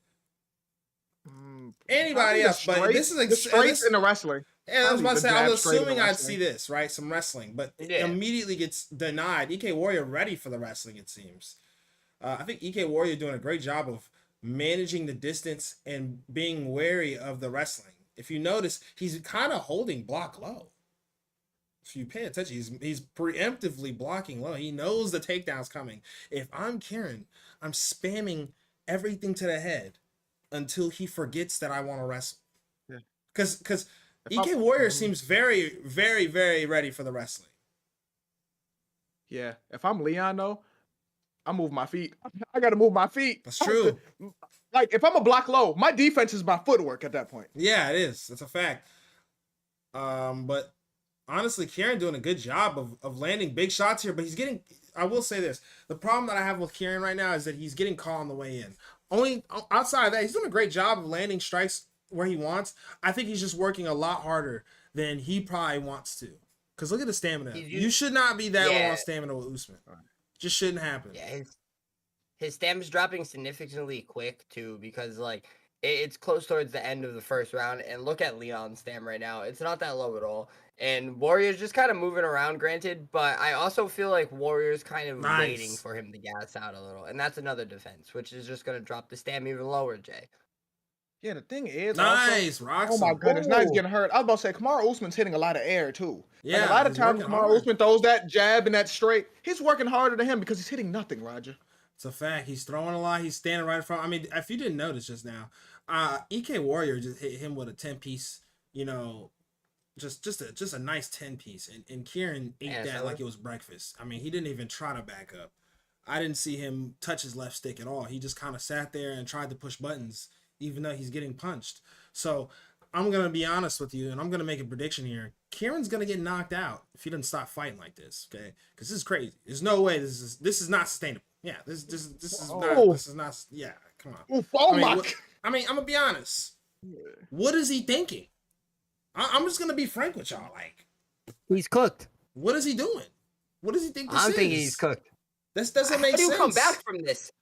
anybody else, but this is the straights this, in the wrestling. and I was about to say, I was Straight in the assuming I'd wrestling. see this, right? Some wrestling, but it Yeah. immediately gets denied. EK Warrior ready for the wrestling, it seems. I think EK Warrior doing a great job of managing the distance and being wary of the wrestling. If you notice, he's kind of holding block low. If you pay attention, he's preemptively blocking low. He knows the takedown's coming. If I'm Kieran, I'm spamming everything to the head until he forgets that I want to wrestle. Yeah. Because If EK I'm- Warrior seems very, very, very ready for the wrestling. Yeah, if I'm Leon though, I move my feet. I gotta move my feet. That's true. Like if I'm a block low, my defense is my footwork at that point. Yeah, it is. That's a fact. But honestly, Kieran doing a good job of landing big shots here, but he's getting, I will say this, the problem that I have with Kieran right now is that he's getting caught on the way in. Only outside of that, he's doing a great job of landing strikes where he wants. I think he's just working a lot harder than he probably wants to. Because look at the stamina. You should not be that low on stamina with Usman. Just shouldn't happen. Yeah, his stamina's dropping significantly quick too, because like it's close towards the end of the first round. And look at Leon's stam right now; it's not that low at all. And Warrior's just kind of moving around, granted, but I also feel like Warrior's kind of waiting for him to gas out a little, and that's another defense, which is just gonna drop the stam even lower, Jay. Yeah, the thing is, Nice, also, Roxy. oh my goodness, now he's Ooh. getting hurt. I was about to say, Kamaru Usman's hitting a lot of air too. Yeah, Like, a lot of he's times working Kamaru hard. Usman throws that jab and that straight. He's working harder than him because he's hitting nothing, Roger. It's a fact. He's throwing a lot. He's standing right in front. I mean, if you didn't notice just now, EK Warrior just hit him with a 10-piece, you know, just a nice 10-piece. And Kieran ate that like it was breakfast. I mean, he didn't even try to back up. I didn't see him touch his left stick at all. He just kind of sat there and tried to push buttons, even though he's getting punched. So I'm going to be honest with you, and I'm going to make a prediction here. Kieran's going to get knocked out if he doesn't stop fighting like this, okay? Because this is crazy. There's no way this is not sustainable. Yeah, this is not, yeah, come on. Oof, oh I'm my. going to be honest. What is he thinking? I'm just going to be frank with y'all. Like, He's cooked. what is he doing? What does he think this is? I'm thinking he's cooked. This doesn't make sense. How do you come back from this?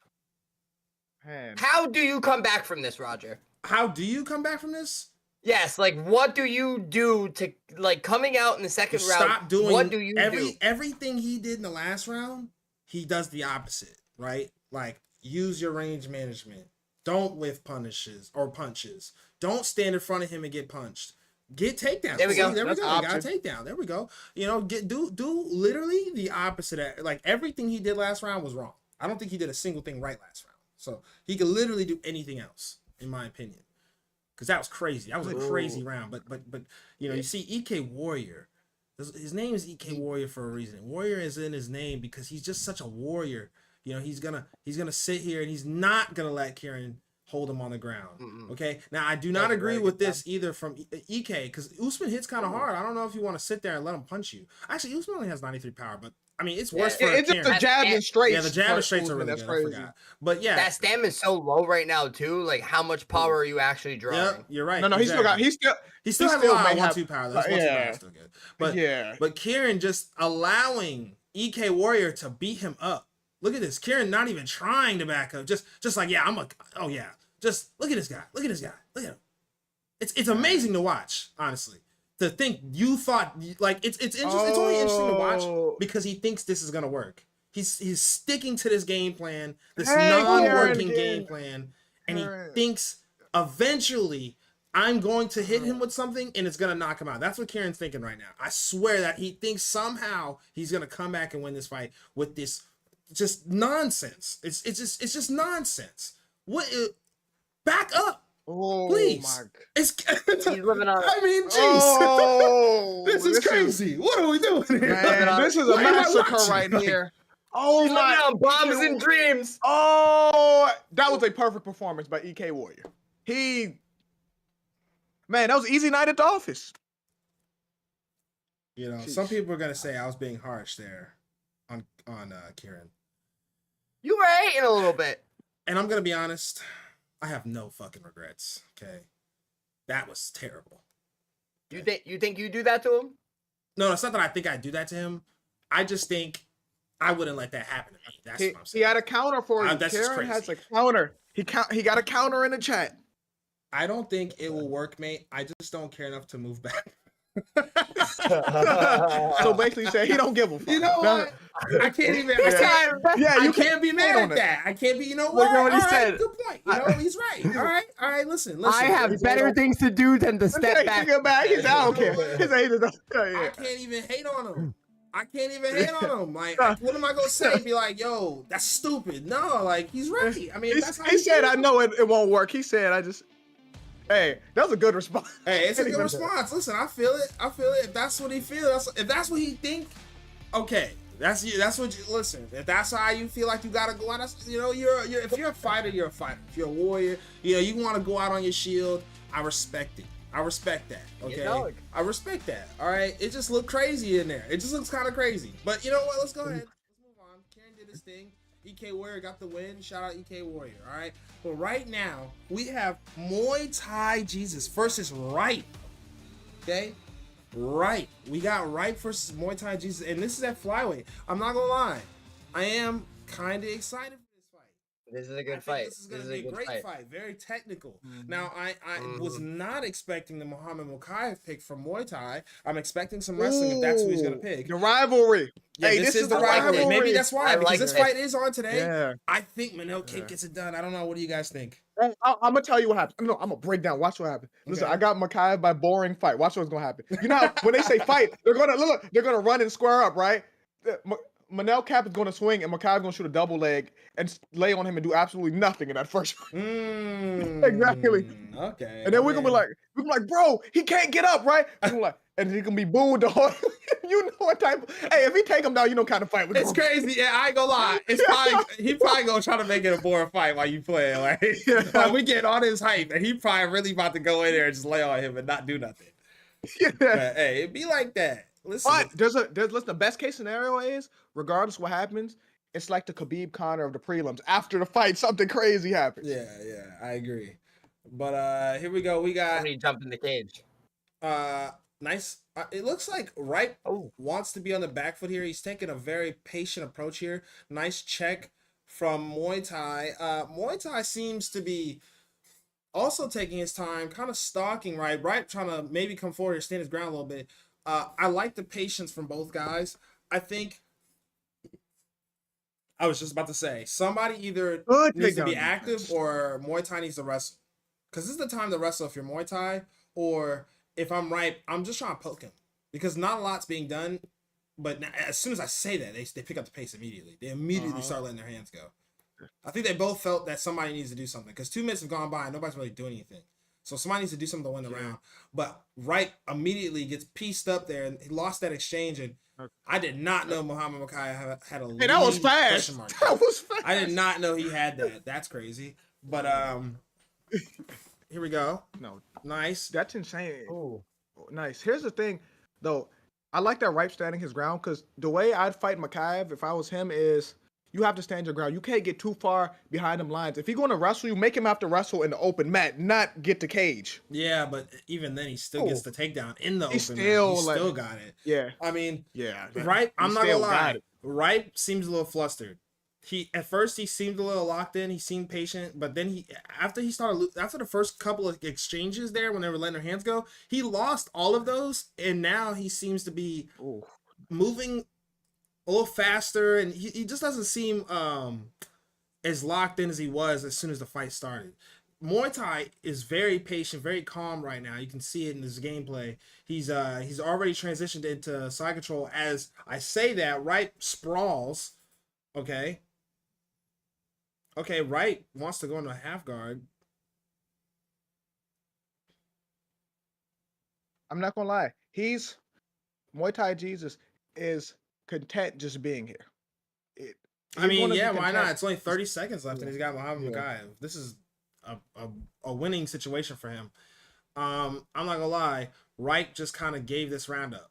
Man. How do you come back from this, Roger? How do you come back from this? Yes, like what do you do to like coming out in the second round? Stop doing what do you do? everything he did in the last round. He does the opposite, right? Like use your range management. Don't whiff punches. Don't stand in front of him and get punched. Get takedowns. There we go. There we That's go. You got a option. takedown. There we go. You know, do literally the opposite. Like everything he did last round was wrong. I don't think he did a single thing right last round. So he could literally do anything else, in my opinion. Because that was crazy. That was a crazy round. But you know, you see EK Warrior. His name is EK Warrior for a reason. Warrior is in his name because he's just such a warrior. You know, he's gonna sit here and he's not gonna let Kieran hold him on the ground. Okay. Now I do not agree with this either from EK because Usman hits kind of hard. I don't know if you want to sit there and let him punch you. Actually, Usman only has 93 power, but I mean, it's worse Yeah, for It's just Kieran. the jabs and straights. Yeah, the jab and straights are movement, really that's good. I crazy. forgot. But yeah, that stamina's so low right now too. Like, how much power are you actually drawing? yep, you're right. No, he still got. He still has a still lot may of have- 1-2 power. That's 1-2 power is still good. But yeah. but Kieran just allowing EK Warrior to beat him up. Look at this. Kieran not even trying to back up. Just like, yeah, oh yeah. Just look at this guy. Look at this guy. Look at him. It's amazing to watch, honestly. To think you thought, like, it's interesting. It's only interesting to watch because he thinks this is gonna work. He's sticking to this game plan, this non-working game plan, and he thinks eventually I'm going to hit him with something and it's gonna knock him out. That's what Kieran's thinking right now. I swear that he thinks somehow he's gonna come back and win this fight with this just nonsense. It's just nonsense. Back up. Oh Please. my God. He's living on. I mean, jeez. Oh, this is crazy. What are we doing here? Man, this is a Why am I massacre watching? right Like, here. Oh He's living my! on bombs and dreams. Oh, that was a perfect performance by EK Warrior. Man, that was an easy night at the office. You know, Jeez. some people are gonna say I was being harsh there on Kieran, You were hating a little bit. and I'm gonna be honest. I have no fucking regrets. Okay, that was terrible. You think you do that to him? No, it's not that I think I'd do that to him. I just think I wouldn't let that happen to me. That's what I'm He saying. had a counter for you. That's just Karen has crazy. a counter. He got a counter in the chat. I don't think it will work, mate. I just don't care enough to move back. So basically, he said he don't give a fuck. You know what? I can't even. Yeah, I you can't be mad on at it. that. I can't be. You know Look what? at what he All right, said. good point. You know, he's right. All right. Listen. I have better things to do than to step back. He said, I don't care. He said, I can't even hate on him. I can't even hate on him. Like, what am I gonna say? Be like, yo, that's stupid. No, like, he's right. I mean, that's how he said, feels. I know it won't work. He said, hey, that was a good response. Hey, it's a good response. Listen, I feel it. If that's what he feels, if that's what he think, okay. That's you. That's what you listen. If that's how you feel like you gotta go out, that's, you know, you're if you're a fighter, you're a fighter. If you're a warrior, you know, you want to go out on your shield. I respect it. I respect that. Okay, I respect that. All right. It just looked crazy in there. It just looks kind of crazy. But you know what? Let's go ahead. Let's move on. Karen did his thing. EK Warrior got the win. Shout out EK Warrior. All right. But right now we have Muay Thai Jesus versus Ripe. Okay. Right. We got Ripe versus Muay Thai Jesus, and this is at flyweight. I'm not gonna lie. I am kind of excited for this fight. This is a good I think fight. This is going to be a great fight. Very technical. Now, I was not expecting the Muhammad Mokaev pick from Muay Thai. I'm expecting some wrestling if that's who he's going to pick. The rivalry. Yeah, Hey, this is the rivalry. Maybe that's why, because this this. fight is on today. Yeah. I think Manel Kick gets it done. I don't know. What do you guys think? I'm gonna tell you what happened. No, I'm gonna break down. Watch what happened. Listen, Okay. I got Makai by boring fight. Watch what's gonna happen. You know how when they say fight, they're gonna look. They're gonna run and square up, right? Manel Cap is gonna swing, and Makai is gonna shoot a double leg and lay on him and do absolutely nothing in that first fight. Exactly. Okay. And then we're gonna be like, bro, he can't get up, right? We're like, and he's gonna be booed the whole. You know what type? Hey, if he take him down, you know what kind of fight we're It's gonna crazy. Yeah, I ain't gonna lie. It's probably he probably gonna try to make it a boring fight while you play. Like, like we get all this hype, and he probably really about to go in there and just lay on him and not do nothing. Yeah. But, hey, it be like that. Listen, But listen, the best case scenario is, regardless what happens, it's like the Khabib Conor of the prelims. After the fight, something crazy happens. yeah, I agree. But here we go. We got Somebody jumped in the cage. nice. It looks like Ripe Oh. wants to be on the back foot here. He's taking a very patient approach here. Nice check from Muay Thai. Muay Thai seems to be also taking his time, kind of stalking Ripe. Ripe trying to maybe come forward and stand his ground a little bit. I like the patience from both guys. I think I was just about to say somebody either Good needs to be takedown active defense. or Muay Thai needs to wrestle. Because this is the time to wrestle if you're Muay Thai, or if I'm Ripe, I'm just trying to poke him. Because not a lot's being done, but as soon as I say that, they pick up the pace immediately. They immediately start letting their hands go. I think they both felt that somebody needs to do something. Because 2 minutes have gone by and nobody's really doing anything. So somebody needs to do something to win the round. But Ripe immediately gets pieced up there and he lost that exchange. And I did not know Muhammad Mokaev had a Hey, that was lean fast. question mark. That was fast. I did not know he had that. That's crazy. But here we go. No, Nice. that's insane. Oh. Nice. Here's the thing, though. I like that Ripe standing his ground because the way I'd fight Makaev if I was him is you have to stand your ground. You can't get too far behind them lines. If he's going to wrestle you, make him have to wrestle in the open mat, not get the cage. Yeah, but even then, he still gets the takedown in the He's open. still, He like, still got it. yeah, I mean, yeah. Ripe. I'm he not gonna still got lie. it. Ripe seems a little flustered. He at first he seemed a little locked in. He seemed patient, but then after the first couple of exchanges there when they were letting their hands go, he lost all of those, and now he seems to be Ooh. moving a little faster, and he just doesn't seem as locked in as he was as soon as the fight started. Muay Thai is very patient, very calm right now. You can see it in his gameplay. He's already transitioned into side control. As I say that, Ripe sprawls. Okay. Okay, Ripe wants to go into a half guard. I'm not gonna lie. Muay Thai Jesus is content just being here. I mean, gonna be yeah, why content. not? It's only 30 seconds left, and he's got Muhammad Yeah. Makaev. This is a winning situation for him. I'm not gonna lie, Wright just kind of gave this round up,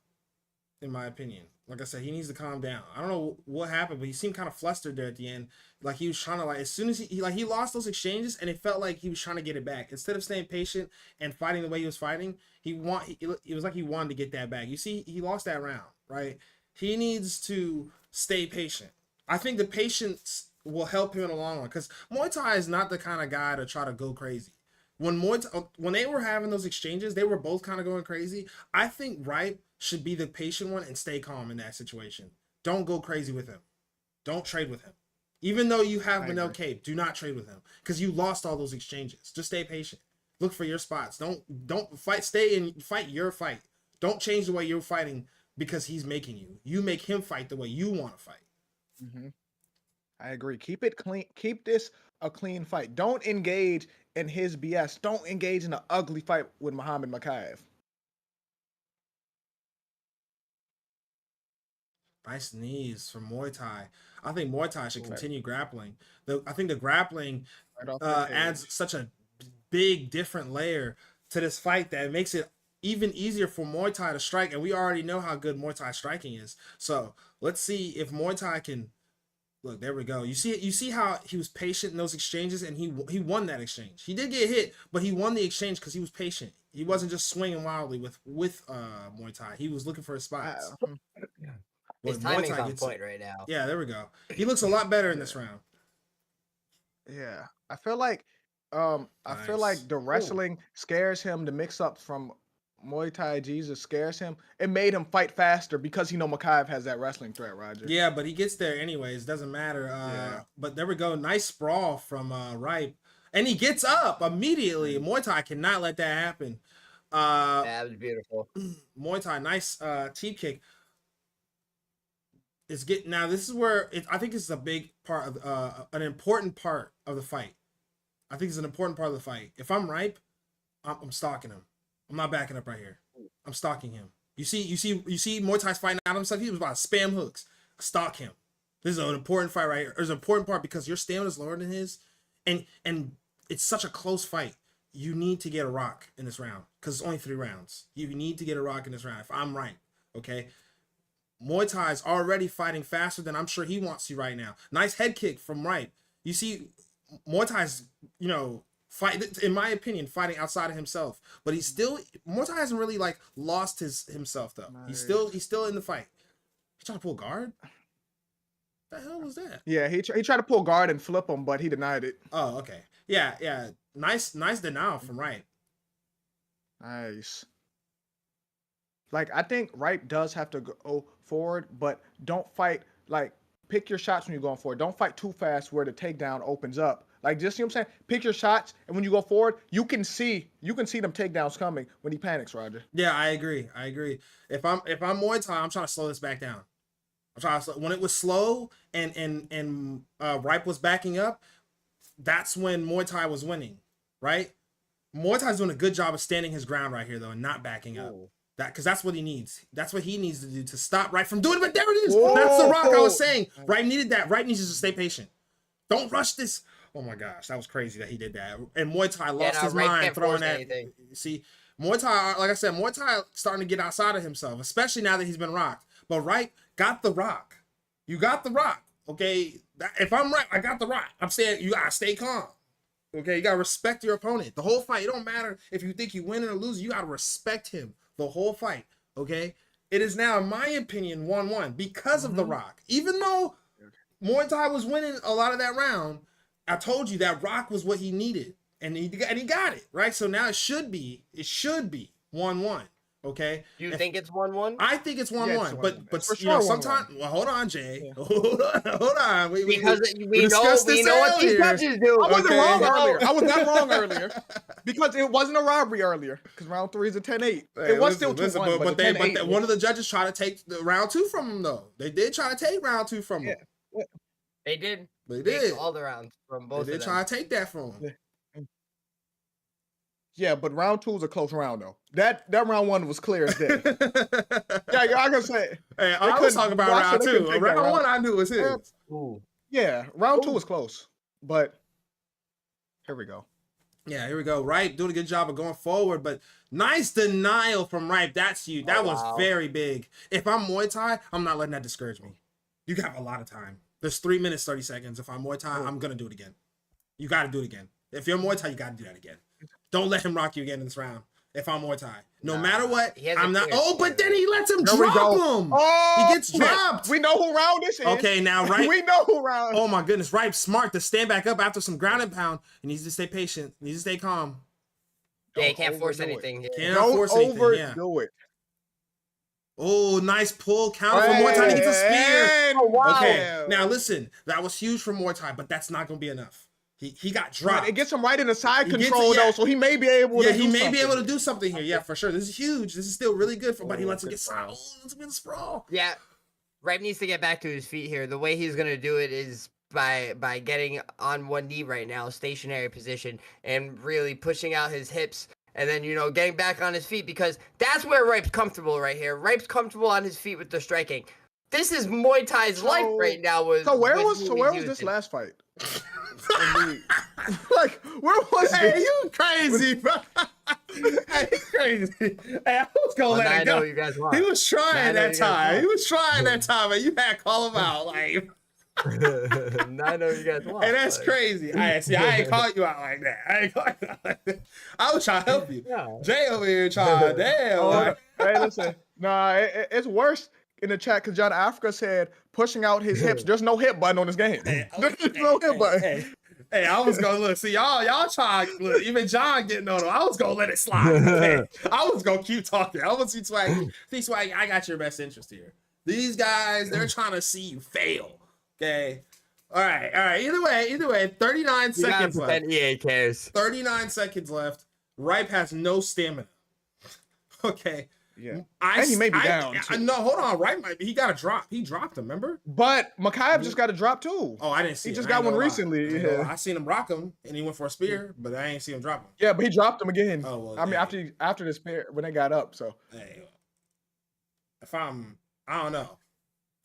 in my opinion. Like I said, he needs to calm down. I don't know what happened, but he seemed kind of flustered there at the end. Like he was trying to, like, as soon as he lost those exchanges, and it felt like he was trying to get it back. Instead of staying patient and fighting the way he was fighting, it was like he wanted to get that back. You see, he lost that round, right? He needs to stay patient. I think the patience will help him in the long run, because Muay Thai is not the kind of guy to try to go crazy. When they were having those exchanges, they were both kind of going crazy. I think Ripe should be the patient one and stay calm in that situation. Don't go crazy with him. Don't trade with him. Even though you have Manel Cape, do not trade with him, because you lost all those exchanges. Just stay patient. Look for your spots. Don't fight. Stay and fight your fight. Don't change the way you're fighting because he's making you. You make him fight the way you want to fight. Mm-hmm. I agree. Keep it clean. Keep this a clean fight. Don't engage in his BS. Don't engage in an ugly fight with Muhammad Makaev. Nice knees from Muay Thai. I think Muay Thai should continue grappling. I think the grappling adds such a big, different layer to this fight that it makes it even easier for Muay Thai to strike. And we already know how good Muay Thai striking is. So let's see if Muay Thai can. Look, there we go. You see how he was patient in those exchanges, and he won that exchange. He did get hit, but he won the exchange because he was patient. He wasn't just swinging wildly with Muay Thai. He was looking for his spots. His timing's on point right now. Yeah, there we go. He looks a lot better in this round. Yeah, I feel like the wrestling scares him. The mix-ups from Muay Thai Jesus scares him. It made him fight faster because Makaev has that wrestling threat, Roger. Yeah, but he gets there anyways. Doesn't matter. But there we go. Nice sprawl from Ripe. And he gets up immediately. Muay Thai cannot let that happen. That was beautiful. Muay Thai, nice teep kick. Now this is where I think it's a big part of an important part of the fight. I think it's an important part of the fight. If I'm Ripe, I'm stalking him. I'm not backing up right here. I'm stalking him. You see Muay Thai's fighting out himself. He was about to spam hooks. Stalk him. This is an important fight right here. There's an important part because your stamina is lower than his, and it's such a close fight. You need to get a rock in this round because it's only 3 rounds. You need to get a rock in this round. If I'm Ripe, okay. Muay Thai is already fighting faster than I'm sure he wants to right now. Nice head kick from Ripe. You see, Muay Thai's, fight, in my opinion, fighting outside of himself. But Muay Thai hasn't really lost himself though. Nice. He's still in the fight. He trying to pull guard? What the hell was that? Yeah, he tried to pull guard and flip him, but he denied it. Oh, okay. Yeah. Nice denial from Ripe. Nice. I think Ripe does have to go forward, but don't fight, pick your shots when you're going forward. Don't fight too fast where the takedown opens up. Just see what I'm saying? Pick your shots, and when you go forward, you can see them takedowns coming when he panics, Roger. Yeah, I agree. If I'm Muay Thai, I'm trying to slow this back down. When it was slow and Ripe was backing up, that's when Muay Thai was winning, right? Muay Thai's doing a good job of standing his ground right here though, and not backing up. Because that's what he needs. That's what he needs to do to stop Ripe from doing it. But there it is. Whoa. That's the rock I was saying. Ripe needed that. Ripe needs to stay patient. Don't rush this. Oh my gosh, that was crazy that he did that. And Muay Thai lost his mind throwing that. See, Muay Thai, like I said, Muay Thai starting to get outside of himself, especially now that he's been rocked. But Ripe got the rock. You got the rock, okay? If I'm right, I got the rock. I'm saying you gotta stay calm. Okay, you gotta respect your opponent. The whole fight. It don't matter if you think you win or lose. You gotta respect him the whole fight. Okay. It is now, in my opinion, 1-1 because of the rock. Even though Muay Thai was winning a lot of that round, I told you that rock was what he needed, and he got it right. So now it should be 1-1. Okay. You think it's 1-1? I think it's 1-1, Yeah, but for you know, sure sometimes. Well, hold on, Jay. Yeah. Hold on. Because we know what these judges do. I wasn't wrong earlier. I was not wrong earlier because it wasn't a robbery earlier. Because round 3 is a 10-8. Hey, it was still 2-1, but one of the judges tried to take the round 2 from him, though. They did try to take round 2 from him. Yeah. They did. They did all the rounds from both. They did try to take that from him. Yeah, but round 2 was a close round though. That round 1 was clear as day. yeah, I can say. Hey, I was talking about round 2. Round 1 I knew was his. Yeah, round 2 was close, but here we go. Yeah, here we go. Ripe doing a good job of going forward, but nice denial from Ripe. That's you. That was very big. If I'm Muay Thai, I'm not letting that discourage me. You have a lot of time. There's 3 minutes, 30 seconds. If I'm Muay Thai, I'm going to do it again. You got to do it again. If you're Muay Thai, you got to do that again. Don't let him rock you again in this round. If I'm Muay Thai, no matter what, I'm not. Oh, but then he lets him drop him. Oh, he gets dropped. We know who round this is. Okay, now Ripe. we know who round. Oh my goodness, Ripe smart to stand back up after some ground and pound. He needs to stay patient. He needs to stay calm. Yeah, he can't force anything. Don't overdo it. Oh, nice pull counter from Muay Thai. He gets a spear. Oh, wow. Okay, now listen, that was huge for Muay Thai, but that's not going to be enough. He got dropped. It gets him right in the side control though, so he may be able to. Yeah, he may be able to do something here. Yeah, for sure. This is huge. This is still really good for. But he lets him get sprawl. Let's get sprawl. Yeah, Ripe needs to get back to his feet here. The way he's gonna do it is by getting on one knee right now, stationary position, and really pushing out his hips. And then, getting back on his feet, because that's where Ripe's comfortable right here. Ripe's comfortable on his feet with the striking. This is Muay Thai's life right now. So where was this last fight? Like, where was Hey, you crazy, bro. Hey, you crazy. Hey, I was gonna let it go. You guys he was trying that time. He was trying that time, and you had to call him out. Like, I know you guys want. And that's crazy. I ain't called you out like that. I was trying to help you. Yeah. Jay over here trying. Damn. Hey, listen. Nah, it's worse in the chat because John Africa said pushing out his hips. There's no hip button on this game. There's no hip button. Hey, I was gonna look. See y'all try. Look, even John getting on him. I was gonna let it slide. Okay? I was gonna keep talking. I was see Swag. See Swag. I got your best interest here. These guys, they're trying to see you fail. Okay. All right. Either way. 39 seconds left. EA cares. 39 seconds left. Ripe has no stamina. Okay. Yeah. And he may be down. No, hold on. Ripe he got a drop. He dropped him, remember? But Makayev just got a drop too. Oh, I didn't see He it. just got one recently. Yeah. I seen him rock him and he went for a spear, but I ain't see him drop him. Yeah, but he dropped him again. Oh, well, I mean, after the spear when they got up. So hey, I don't know.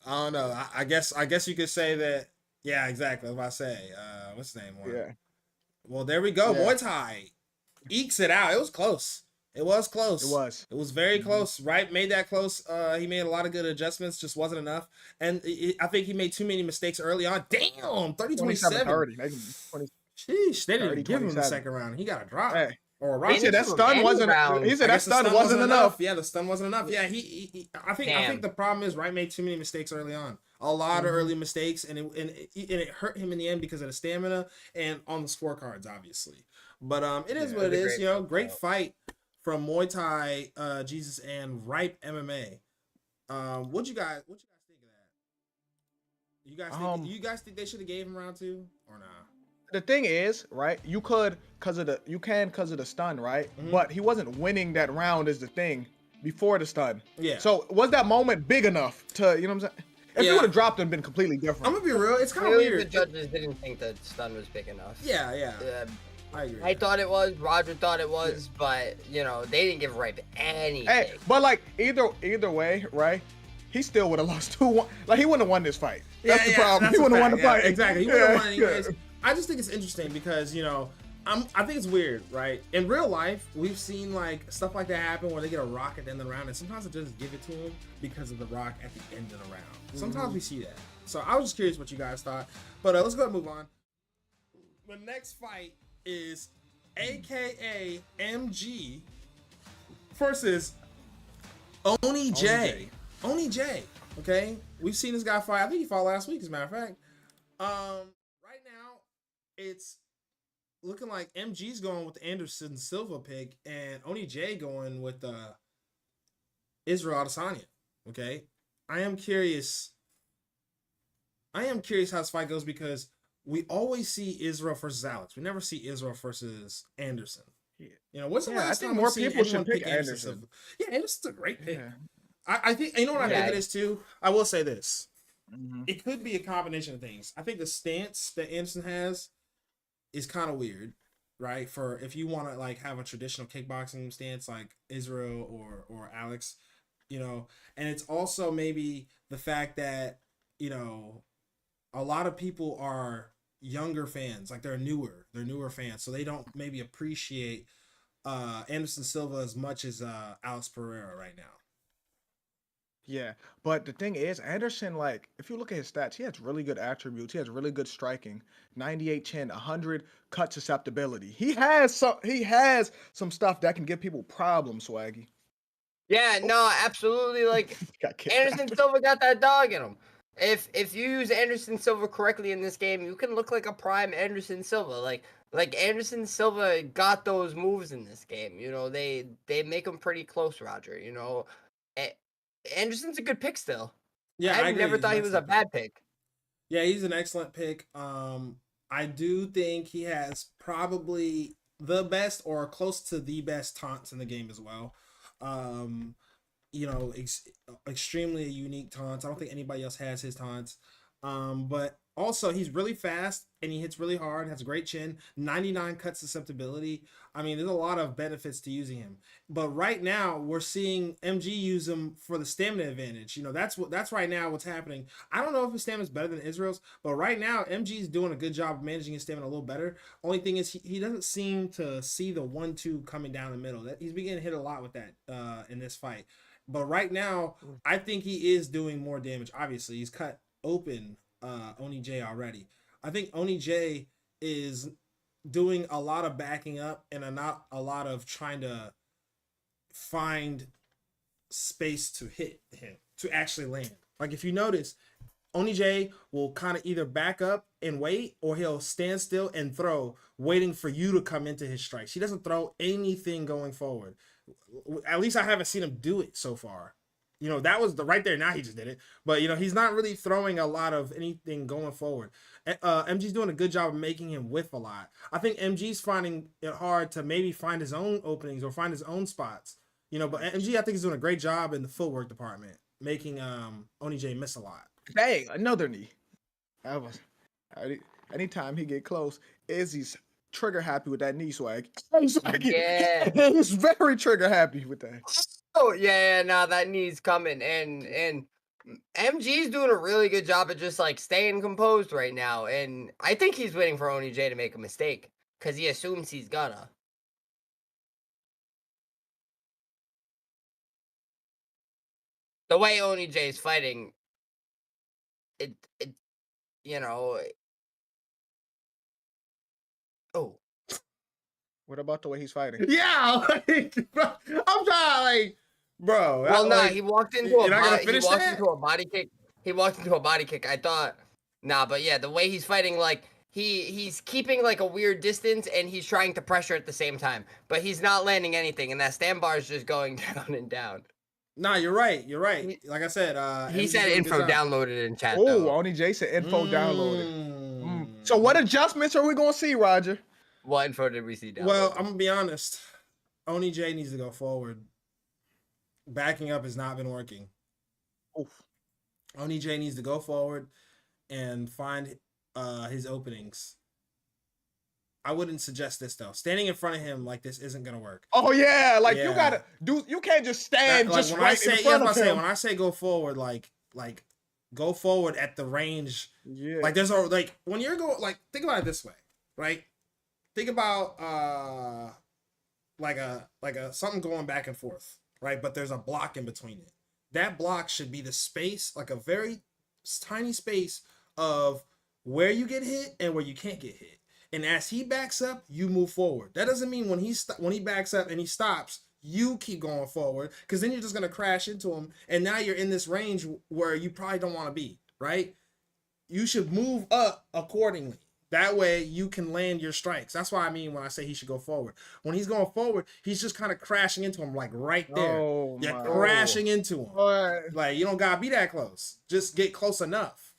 I guess you could say that. Yeah, exactly. What I say. What's his name? Yeah. Well, there we go. Muay Thai ekes it out. It was close. It was close. It was very close. Ripe made that close. He made a lot of good adjustments. Just wasn't enough. And I think he made too many mistakes early on. Damn, 30-27. 30. Sheesh, they didn't even give him the second round. He got a drop. Hey. Or a round. He said that stun wasn't enough. Yeah, the stun wasn't enough. Yeah, I think the problem is Ripe made too many mistakes early on. A lot of early mistakes, and it hurt him in the end because of the stamina and on the scorecards, obviously. But it is what it is. Great fight from Muay Thai, Jesus, and Ripe MMA. What you guys think of that? You guys think they should have gave him round 2 or not? The thing is, right? You can because of the stun, right? Mm-hmm. But he wasn't winning that round is the thing before the stun. Yeah. So was that moment big enough to, you know what I'm saying? If you would have dropped him, been completely different. I'm gonna be real. It's kind of weird. The judges didn't think the stun was big enough. Yeah. I agree. I thought it was. Roger thought it was, but they didn't give Ripe anything. Hey, but like either way, right? He still would have lost 2-1. Like he wouldn't have won this fight. That's the problem. He wouldn't have won the fight. Exactly. He wouldn't have won anyways. I just think it's interesting because I think it's weird, right? In real life, we've seen like stuff like that happen where they get a rock at the end of the round, and sometimes they just give it to them because of the rock at the end of the round. Sometimes we see that. So I was just curious what you guys thought. But let's go ahead and move on. The next fight is AKA MG versus Oni J. Oni J. Okay, we've seen this guy fight. I think he fought last week, as a matter of fact. Right now, it's looking like MG's going with the Anderson Silva pick and Oni J going with Israel Adesanya. Okay, I am curious how this fight goes because we always see Israel versus Alex. We never see Israel versus Anderson. Yeah. You know, what's the last I time think more we've seen people should anyone pick Anderson. Silva? Yeah, Anderson's a great pick. Yeah. I think, you know what I think it is too? I will say this. Mhm. It could be a combination of things. I think the stance that Anderson has is kind of weird, right? For if you want to like have a traditional kickboxing stance like Israel or Alex, you know, and it's also maybe the fact that, you know, a lot of people are younger fans, like they're newer fans, so they don't maybe appreciate Anderson Silva as much as Alex Pereira right now. Yeah, but the thing is, Anderson, like, if you look at his stats, he has really good attributes. He has really good striking, 98 chin, 100 cut susceptibility. He has some stuff that can give people problems, Swaggy. Yeah, no, absolutely. Like Got kicked Anderson out. Silva got that dog in him. If you use Anderson Silva correctly in this game, you can look like a prime Anderson Silva. Like Anderson Silva got those moves in this game. You know, they make him pretty close, Roger. You know, Anderson's a good pick still. Yeah, I agree. never He's thought an he was a excellent bad pick. Yeah, he's an excellent pick. I do think he has probably the best or close to the best taunts in the game as well. You know, extremely unique taunts. I don't think anybody else has his taunts. But also he's really fast and he hits really hard, has a great chin, 99 cut susceptibility. I mean, there's a lot of benefits to using him. But right now we're seeing MG use him for the stamina advantage. You know, that's right now what's happening. I don't know if his stamina is better than Israel's, but right now MG is doing a good job of managing his stamina a little better. Only thing is he doesn't seem to see the 1-2 coming down the middle. He's beginning to hit a lot with that in this fight. But right now, I think he is doing more damage. Obviously, he's cut open Oni J already. I think Oni J is doing a lot of backing up and not a lot of trying to find space to hit him, to actually land. Like if you notice, Oni J will kind of either back up and wait, or he'll stand still and throw, waiting for you to come into his strikes. He doesn't throw anything going forward. At least I haven't seen him do it so far. You know, that was the right there. Now he just did it. But, you know, he's not really throwing a lot of anything going forward. MG's doing a good job of making him whiff a lot. I think MG's finding it hard to maybe find his own openings or find his own spots. You know, but MG, I think, is doing a great job in the footwork department, making Oni J miss a lot. Dang, another knee. Anytime he get close, Izzy's trigger happy with that knee swag. Yeah. He's very trigger happy with that. Oh yeah, no, that knee's coming, and MG's doing a really good job of just like staying composed right now, and I think he's waiting for Oni J to make a mistake because he assumes he's gonna. The way Oni J is fighting, it you know. Oh, What about the way he's fighting? Yeah, like, bro, I'm trying, like, bro. well, no, like, he walked into you're a not gonna body. He finish walked that? into a body kick. He walked into a body kick. I thought, nah, but yeah, the way he's fighting, like he's keeping like a weird distance and he's trying to pressure at the same time, but he's not landing anything, and that stand bar is just going down and down. Nah, you're right. You're right. Like I said, He MG's said doing a good info job. downloaded in chat. Oh, Though. Oni J said info downloaded. Mm. So what adjustments are we gonna see, Roger? What info did we see downloaded? Well, I'm gonna be honest. Oni J needs to go forward. Backing up has not been working. Oof. Oni J needs to go forward and find his openings. I wouldn't suggest this though. Standing in front of him like this isn't gonna work. Oh yeah, like you Yeah. gotta do. You can't just stand Like, just when right I say, in front of him. when I say go forward, like go forward at the range. Yeah. Like there's when you're going, like, think about it this way, right? think about like a something going back and forth, right? But there's a block in between it. That block should be the space, like a very tiny space of where you get hit and where you can't get hit. And as he backs up, you move forward. That doesn't mean when he backs up and he stops, you keep going forward, because then you're just gonna crash into him, and now you're in this range where you probably don't want to be, right? You should move up accordingly. That way you can land your strikes. That's what I mean when I say he should go forward. When he's going forward, he's just kind of crashing into him, like right there. Oh, You're my- crashing into him. What? Like, you don't gotta be that close. Just get close enough.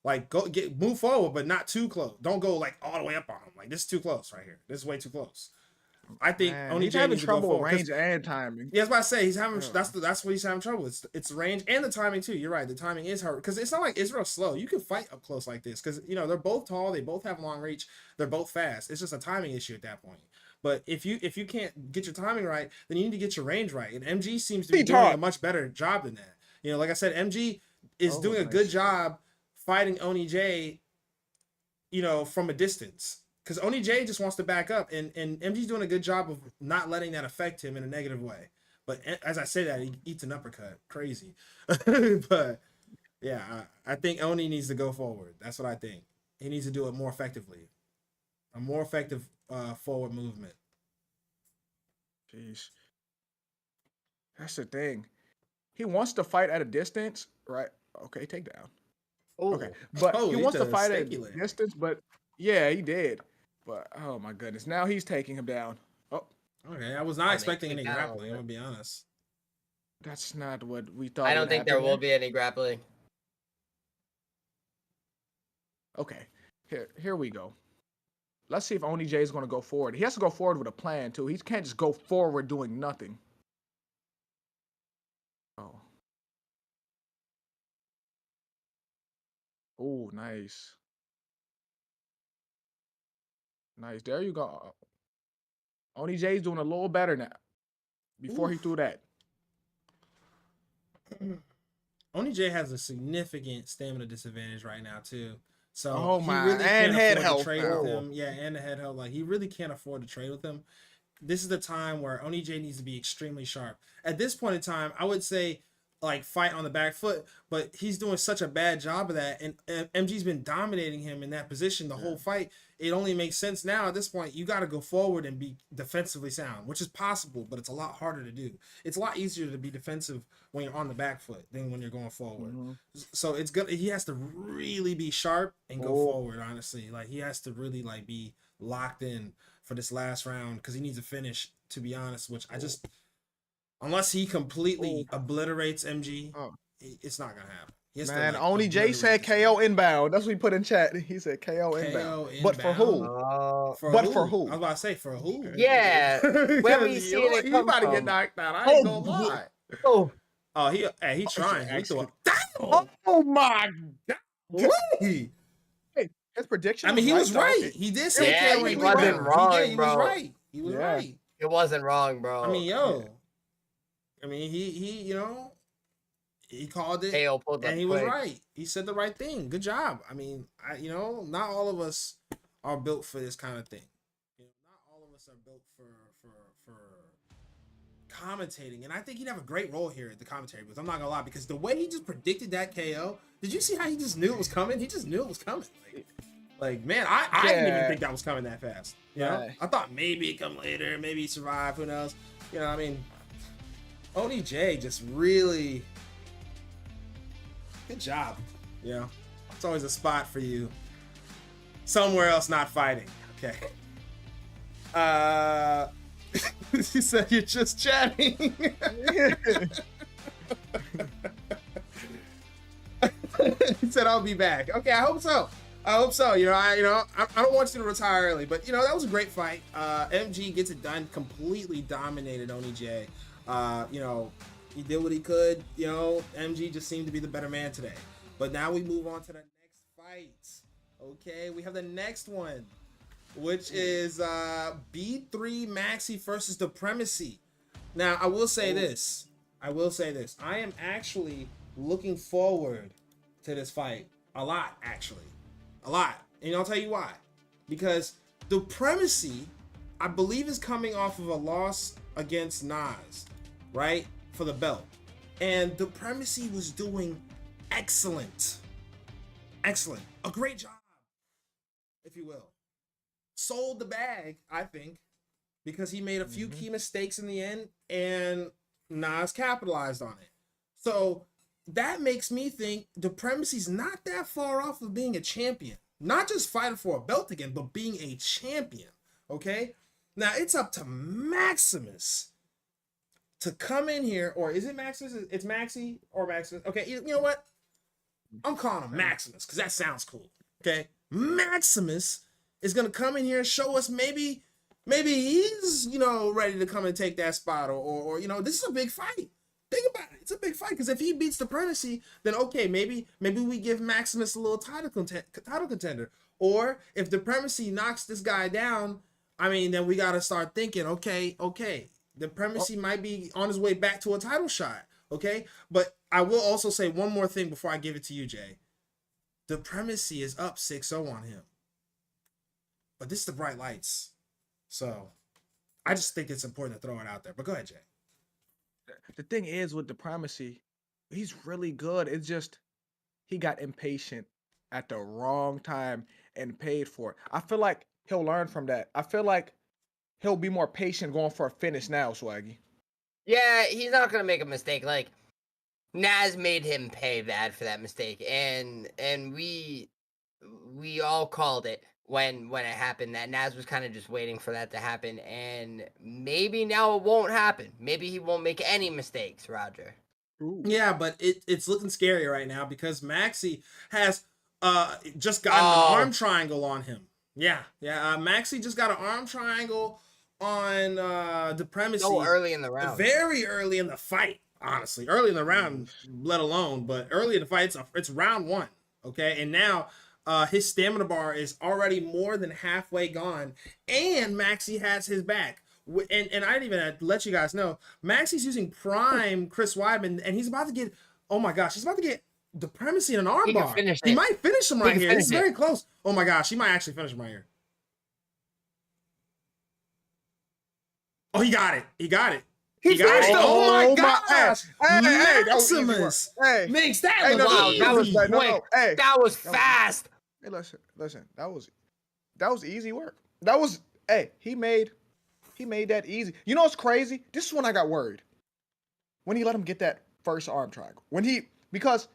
Like, move forward, but not too close. Don't go like all the way up on him. Like, this is too close right here. This is way too close. I think Man, only he's Jay having needs to go trouble with forward. 'Cause- range and timing. Yeah, that's what I say. He's having Yeah. that's what he's having trouble with. It's range and the timing too. You're right. The timing is hard because it's not like Israel's slow. You can fight up close like this because they're both tall. They both have long reach. They're both fast. It's just a timing issue at that point. But if you can't get your timing right, then you need to get your range right. And MG seems to be doing a much better job than that. Like I said, MG is doing a good job fighting Oni J. From a distance. Because Oni J just wants to back up, and MG's doing a good job of not letting that affect him in a negative way. But as I say that, he eats an uppercut. Crazy. But, yeah, I think Oni needs to go forward. That's what I think. He needs to do it more effectively. A more effective forward movement. Jeez. That's the thing. He wants to fight at a distance, right? Okay, take down. Ooh. Okay, but Oh, he he wants to does fight at a speculate. distance, but yeah, he did. But oh my goodness, now he's taking him down. Oh, Okay, I was not they expecting kick any down a grappling, I'm little going to be honest. that's not what we thought. I don't would think there happen will be any grappling. Okay, here we go. Let's see if Oni J is going to go forward. He has to go forward with a plan too. He can't just go forward doing nothing. Oh. Oh, nice. Nice. There you go. Oni J's doing a little better now. Before he Oof. threw that. Oni J has a significant stamina disadvantage right now too. So Oh he my, really and can't head afford health to trade now. with him. Yeah, and the head health. Like, he really can't afford to trade with him. This is the time where Oni J needs to be extremely sharp. At this point in time, I would say like fight on the back foot, but he's doing such a bad job of that, and MG's been dominating him in that position the whole fight. It only makes sense now at this point. You got to go forward and be defensively sound, which is possible, but it's a lot harder to do. It's a lot easier to be defensive when you're on the back foot than when you're going forward. So it's good. He has to really be sharp and go forward. Honestly, like, he has to really like be locked in for this last round because he needs to finish. To be honest, which I just, unless he completely obliterates MG, it's not gonna happen. He has to, Man, like, Oni J said obliterate this KO inbound. That's what he put in chat. He said KO KO inbound. But for who? inbound. For But who? for who? I was about to say for who. Yeah, where we see it He come about to get from. knocked out. I ain't gonna Oh, lie. Oh, Oh, he trying. He threw a, Oh my God. Damn. Hey, his prediction. I mean, he was though. right. He did say Yeah, KO he inbound. wasn't wrong, He was bro. right. He was Yeah. right. it wasn't wrong, bro. I mean, yo. I mean, he he called it, KO pulled up and he was quick. right. He said the right thing. Good job. I mean, not all of us are built for this kind of thing. Not all of us are built for commentating, and I think he'd have a great role here at the commentary booth. I'm not gonna lie, because the way he just predicted that KO, did you see how he just knew it was coming? He just knew it was coming. Like man, I didn't even think that was coming that fast. Right. I thought maybe it come later, maybe he survived. Who knows? I mean, Oni J just really good job. It's always a spot for you somewhere else not fighting. Okay. He said you're just chatting. He said I'll be back. Okay, I hope so. I don't want you to retire early, but that was a great fight. MG gets it done, completely dominated Oni J. He did what he could. MG just seemed to be the better man today. But now we move on to the next fight. Okay, we have the next one, which is B3 Maxi versus the Primacy. Now, I will say this. I am actually looking forward to this fight a lot, actually. A lot. And I'll tell you why. Because the Primacy I believe is coming off of a loss against Nas, right? For the belt. And the Primacy was doing excellent. Excellent. A great job, if you will. Sold the bag, I think, because he made a few key mistakes in the end, and Nas capitalized on it. So that makes me think the Primacy's not that far off of being a champion. Not just fighting for a belt again, but being a champion. Okay? Now it's up to Maximus to come in here, or is it Maximus? It's Maxi or Maximus. Okay, you know what? I'm calling him Maximus because that sounds cool. Okay? Maximus is gonna come in here and show us maybe he's, you know, ready to come and take that spot, or you know, this is a big fight. Think about it. It's a big fight because if he beats the Primacy, then okay, maybe we give Maximus a little title contender. Or if the Primacy knocks this guy down, I mean, then we got to start thinking, okay, the Primacy might be on his way back to a title shot, okay? But I will also say one more thing before I give it to you, Jay. The Primacy is up 6-0 on him. But this is the bright lights. So I just think it's important to throw it out there. But go ahead, Jay. The thing is with the Primacy, he's really good. It's just he got impatient at the wrong time and paid for it. I feel like he'll learn from that. I feel like he'll be more patient going for a finish now, Swaggy. Yeah, he's not gonna make a mistake. Like Nas made him pay bad for that mistake, and we all called it when it happened. That Nas was kind of just waiting for that to happen, and maybe now it won't happen. Maybe he won't make any mistakes, Roger. Ooh. Yeah, but it's looking scary right now because Maxi has just gotten an arm triangle on him. Yeah. Maxi just got an arm triangle on the Primacy. So early in the round. Very early in the fight, honestly. Early in the round, let alone, but early in the fight, it's round 1. Okay, and now his stamina bar is already more than halfway gone, and Maxi has his back. And I didn't even let you guys know, Maxi's using Prime Chris Weidman, and he's about to get, oh my gosh, he's about to get the Primacy in an arm bar. He might finish him right here. It's very close. Oh my gosh, he might actually finish him right here. Oh, he got it. He got it. He got it. Oh my gosh. Maximus makes that look easy. That was quick. That was fast. Hey, listen. That was easy work. He made that easy. You know what's crazy? This is when I got worried. When he let him get that first arm triangle. Because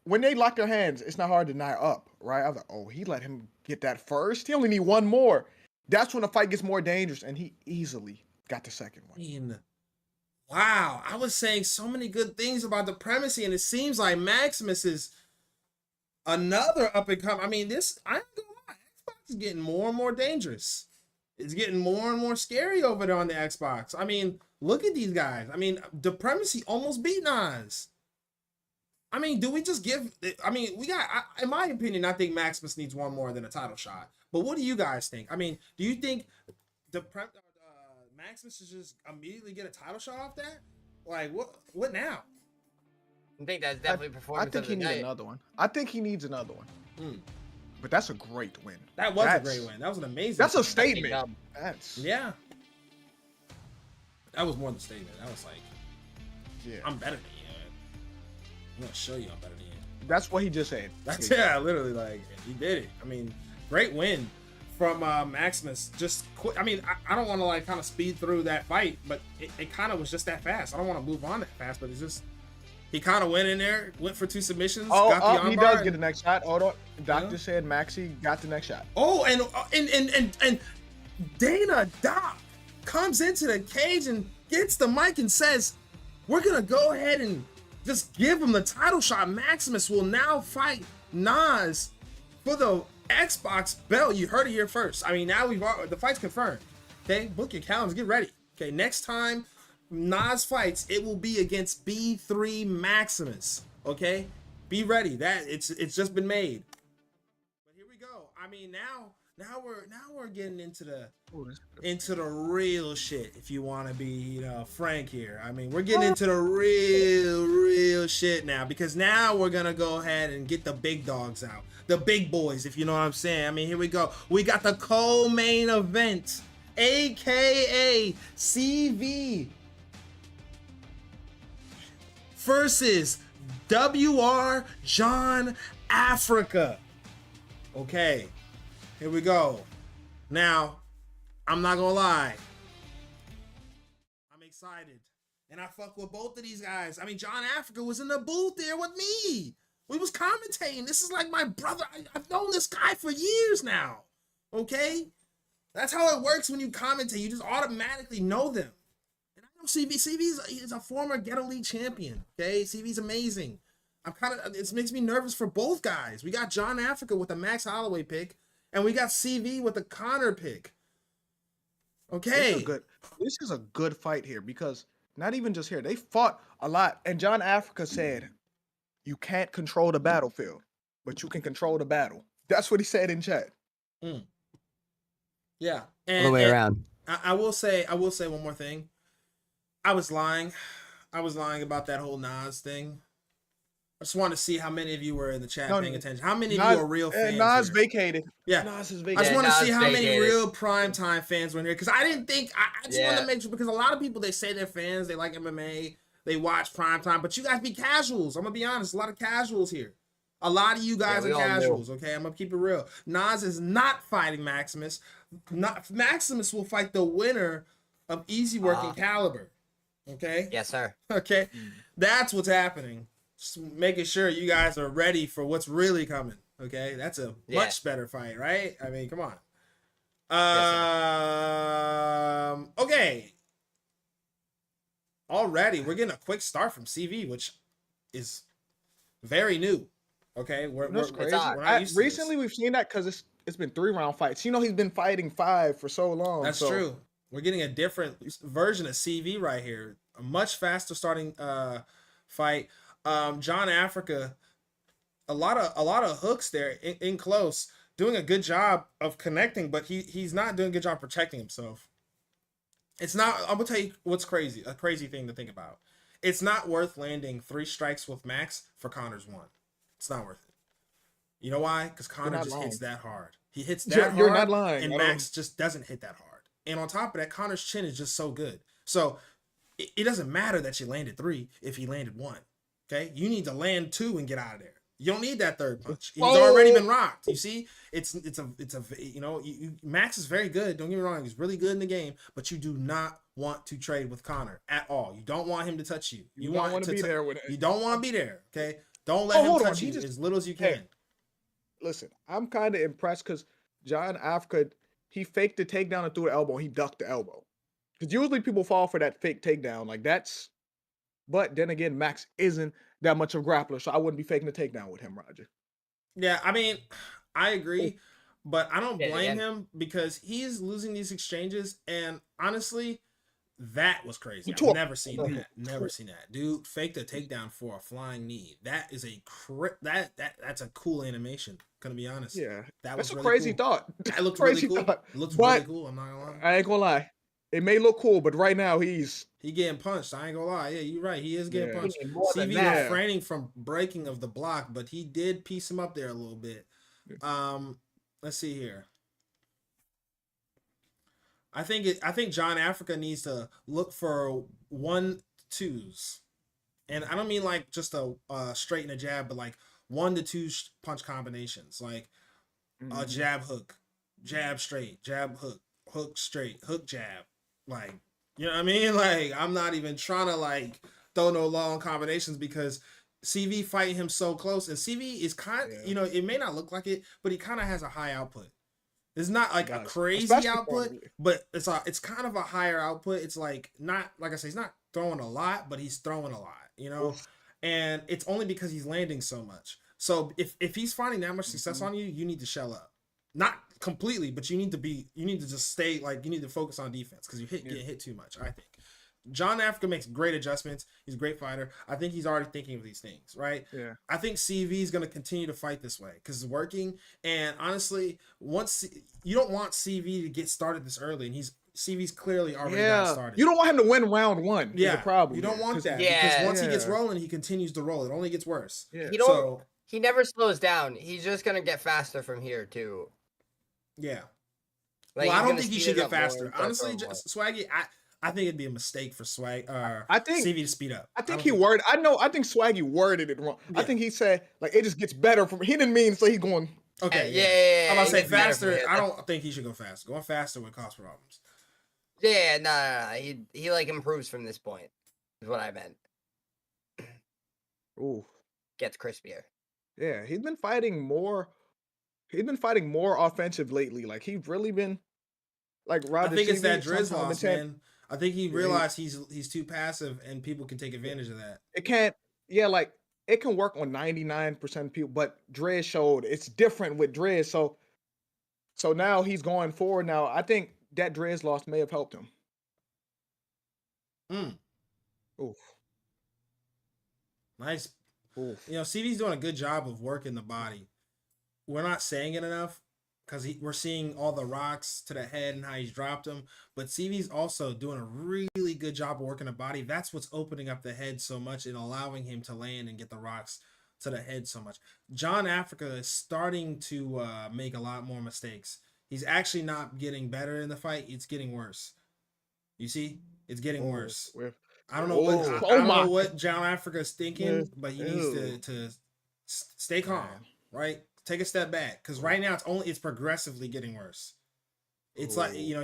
when they lock their hands, it's not hard to deny up, right? I was like, oh, he let him get that first. He only need one more. That's when the fight gets more dangerous, and he easily got the second one. Wow, I was saying so many good things about the Primacy, and it seems like Maximus is another up and coming. I mean, I ain't gonna lie, Xbox is getting more and more dangerous. It's getting more and more scary over there on the Xbox. I mean, look at these guys. I mean, the Primacy almost beat Nas. I mean, do we just give? I mean, in my opinion, I think Maximus needs one more than a title shot. But what do you guys think? I mean, do you think Maximus should just immediately get a title shot off that? Like, what now? I think that's definitely performance. I think he needs another one. I think he needs another one. But that's a great win. That was a great win. That was an amazing. That's a statement. Yeah. That was more than a statement. That was like, yeah, I'm better than you. I'm gonna show you I'm better than you. That's what he just said. That's literally like he did it. I mean, great win from Maximus. Just quick. I mean, I don't want to like kind of speed through that fight, but it kind of was just that fast. I don't want to move on that fast, but it's just he kind of went in there, went for 2 submissions. Got the arm he bar, does get the next shot. Hold on, Doctor said Maxi got the next shot. Oh, and Dana Doc comes into the cage and gets the mic and says, "We're gonna go ahead and just give him the title shot. Maximus will now fight Nas for the Xbox belt." You heard it here first. I mean, now the fight's confirmed. Okay, book your calendars, get ready. Okay, next time Nas fights, it will be against B3 Maximus. Okay, be ready. That it's just been made. But here we go. I mean, now we're getting into the real shit. If you want to be, frank here. I mean, we're getting into the real shit now, because now we're gonna go ahead and get the big dogs out, the big boys, if you know what I'm saying. I mean, here we go. We got the co-main event aka CV, versus WR John Africa. Okay, here we go. Now, I'm not gonna lie, I'm excited, and I fuck with both of these guys. I mean, John Africa was in the booth there with me. We was commentating. This is like my brother. I've known this guy for years now. Okay, that's how it works when you commentate. You just automatically know them. And I know CV. He's a former Ghetto League champion. Okay, CV's amazing. It makes me nervous for both guys. We got John Africa with a Max Holloway pick, and we got CV with a Connor pick. Okay, this is a good fight here because not even just here, they fought a lot. And John Africa said, "You can't control the battlefield, but you can control the battle." That's what he said in chat. Yeah, All the way around. I will say one more thing. I was lying about that whole Nas thing. I just want to see how many of you were in the chat paying attention. How many of you are real fans? Nas here? vacated. Yeah, Nas is I vacated. just want to see how many vacated. real primetime fans were in here because I didn't think. I just want to make sure because a lot of people they say they're fans, they like MMA, they watch primetime, but you guys be casuals. I'm gonna be honest, a lot of casuals here. A lot of you guys are casuals. Okay, I'm gonna keep it real. Nas is not fighting Maximus. Maximus will fight the winner of Easywork and Caliber. Okay. Yes, sir. Okay, that's what's happening. Just making sure you guys are ready for what's really coming. Okay, that's a much better fight, right? I mean, come on. Okay. Already, we're getting a quick start from CV, which is very new. Okay, we're crazy. not used to Recently, we've seen that because it's been 3-round fights. You know, he's been fighting 5 for so long. That's true. We're getting a different version of CV right here. A much faster starting fight. John Africa, a lot of hooks there in close, doing a good job of connecting, but he's not doing a good job protecting himself. It's not. I'm gonna tell you what's crazy. A crazy thing to think about. It's not worth landing 3 strikes with Max for Connor's 1. It's not worth it. You know why? Because Connor just hits that hard. He hits that hard. You're not lying. And Max just doesn't hit that hard. And on top of that, Connor's chin is just so good. So it doesn't matter that you landed 3 if he landed 1. Okay, you need to land 2 and get out of there. You don't need that third punch. He's already been rocked. You see, it's a you know, Max is very good. Don't get me wrong, he's really good in the game, but you do not want to trade with Connor at all. You don't want him to touch you. You want to be there with him. You don't want to be there. Okay, don't let him touch you as little as you can. Listen, I'm kind of impressed because John Africa, he faked the takedown and threw the elbow. He ducked the elbow. Because usually people fall for that fake takedown. Like that's. But then again, Max isn't that much of a grappler, so I wouldn't be faking the takedown with him, Roger. Yeah, I mean, I agree, but I don't blame him because he's losing these exchanges, and honestly, that was crazy. I've never seen that. Never seen that. Dude, fake the takedown for a flying knee. That is that's a cool animation. Gonna be honest. Yeah, that's a crazy thought. That looked really cool. It looks really cool. I'm not gonna lie. I ain't gonna lie. It may look cool, but right now he getting punched. I ain't gonna lie. Yeah, you're right. He is getting punched. CV refraining from breaking of the block, but he did piece him up there a little bit. Let's see here. I think John Africa needs to look for 1-2s, and I don't mean like just a straight and a jab, but like 1 to 2 punch combinations, like a jab hook, jab straight, jab hook, hook straight, hook jab. Like, you know what I mean? Like, I'm not even trying to like throw no long combinations because CV fighting him so close, and CV is kind of, you know, it may not look like it, but he kind of has a high output. It's not like a crazy output, but it's kind of a higher output. It's like not, like I say, he's not throwing a lot, but he's throwing a lot, you know? And it's only because he's landing so much. So if he's finding that much success on you, you need to shell up. Not completely, but you need to just stay, like, you need to focus on defense because you getting hit too much, I think. John Africa makes great adjustments. He's a great fighter. I think he's already thinking of these things, right? Yeah. I think CV is going to continue to fight this way because it's working. And honestly, you don't want CV to get started this early, and CV's clearly already got started. You don't want him to win round 1. Yeah, the problem. You don't want that because once he gets rolling, he continues to roll. It only gets worse. Yeah. He never slows down. He's just gonna get faster from here too. Yeah. Like, Well, I he's don't gonna think he speed should it get up more faster. and start Honestly, throwing more. Swaggy, I think it'd be a mistake for I think CV to speed up. I I think don't he worded. I think Swaggy worded it wrong. I Yeah. think he said like it just gets better from. He didn't mean to say he's going. Okay, Yeah, yeah. yeah, I'm about to it say gets better from faster. here. I don't think he should go fast. Going faster would cause problems. Yeah, no. He like improves from this point. Is what I meant. Ooh, Gets crispier. yeah, he's been fighting more. He's been fighting more offensive lately. Like he's really been like I Roger think it's that CV. Driz Sometimes been loss, saying man. I think he yeah, realized he's too passive and people can take advantage of that. it can't. Yeah, like it can work on 99% of people, but Driz showed it's different with Driz. So now he's going forward. Now I think that Driz loss may have helped him. Mm, Oof, nice. oof. You know, CV's doing a good job of working the body. We're not saying it enough because we're seeing all the rocks to the head and how he's dropped them. But CV's also doing a really good job of working the body. That's what's opening up the head so much and allowing him to land and get the rocks to the head so much. John Africa is starting to make a lot more mistakes. He's actually not getting better in the fight. It's getting worse. You see, it's getting worse. I don't know what Oh, I oh don't know my. what John Africa is thinking, but he needs Ew. to stay calm, Man. right? Take a step back because right now it's progressively getting worse. It's like you know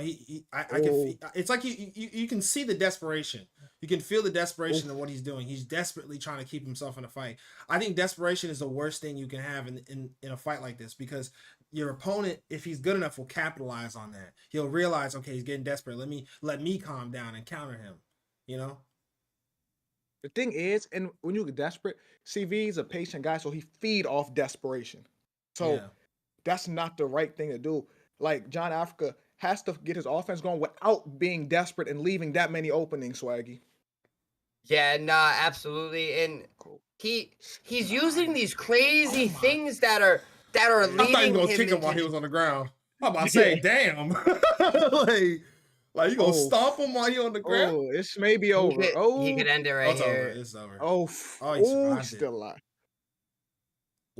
I can it's like you can see the desperation. You can feel the desperation of what he's doing. He's desperately trying to keep himself in a fight. I think desperation is the worst thing you can have in a fight like this because your opponent, if he's good enough, will capitalize on that. He'll realize, okay, he's getting desperate. Let me calm down and counter him. You know. The thing is, and when you get desperate, CV is a patient guy, so he feed off desperation. So Yeah. that's not the right thing to do. Like John Africa has to get his offense going without being desperate and leaving that many openings, Swaggy. Yeah, nah, absolutely. And he's using these crazy things that are I thought he was leading gonna him kick him while into he was on the ground. I'm about to say, damn. like you gonna Oh, stomp him while you're on the ground? oh, this may be he over. he could Oh, end it Oh, right it's over. here. It's over. oh, Oh, he oh, survived it. still alive.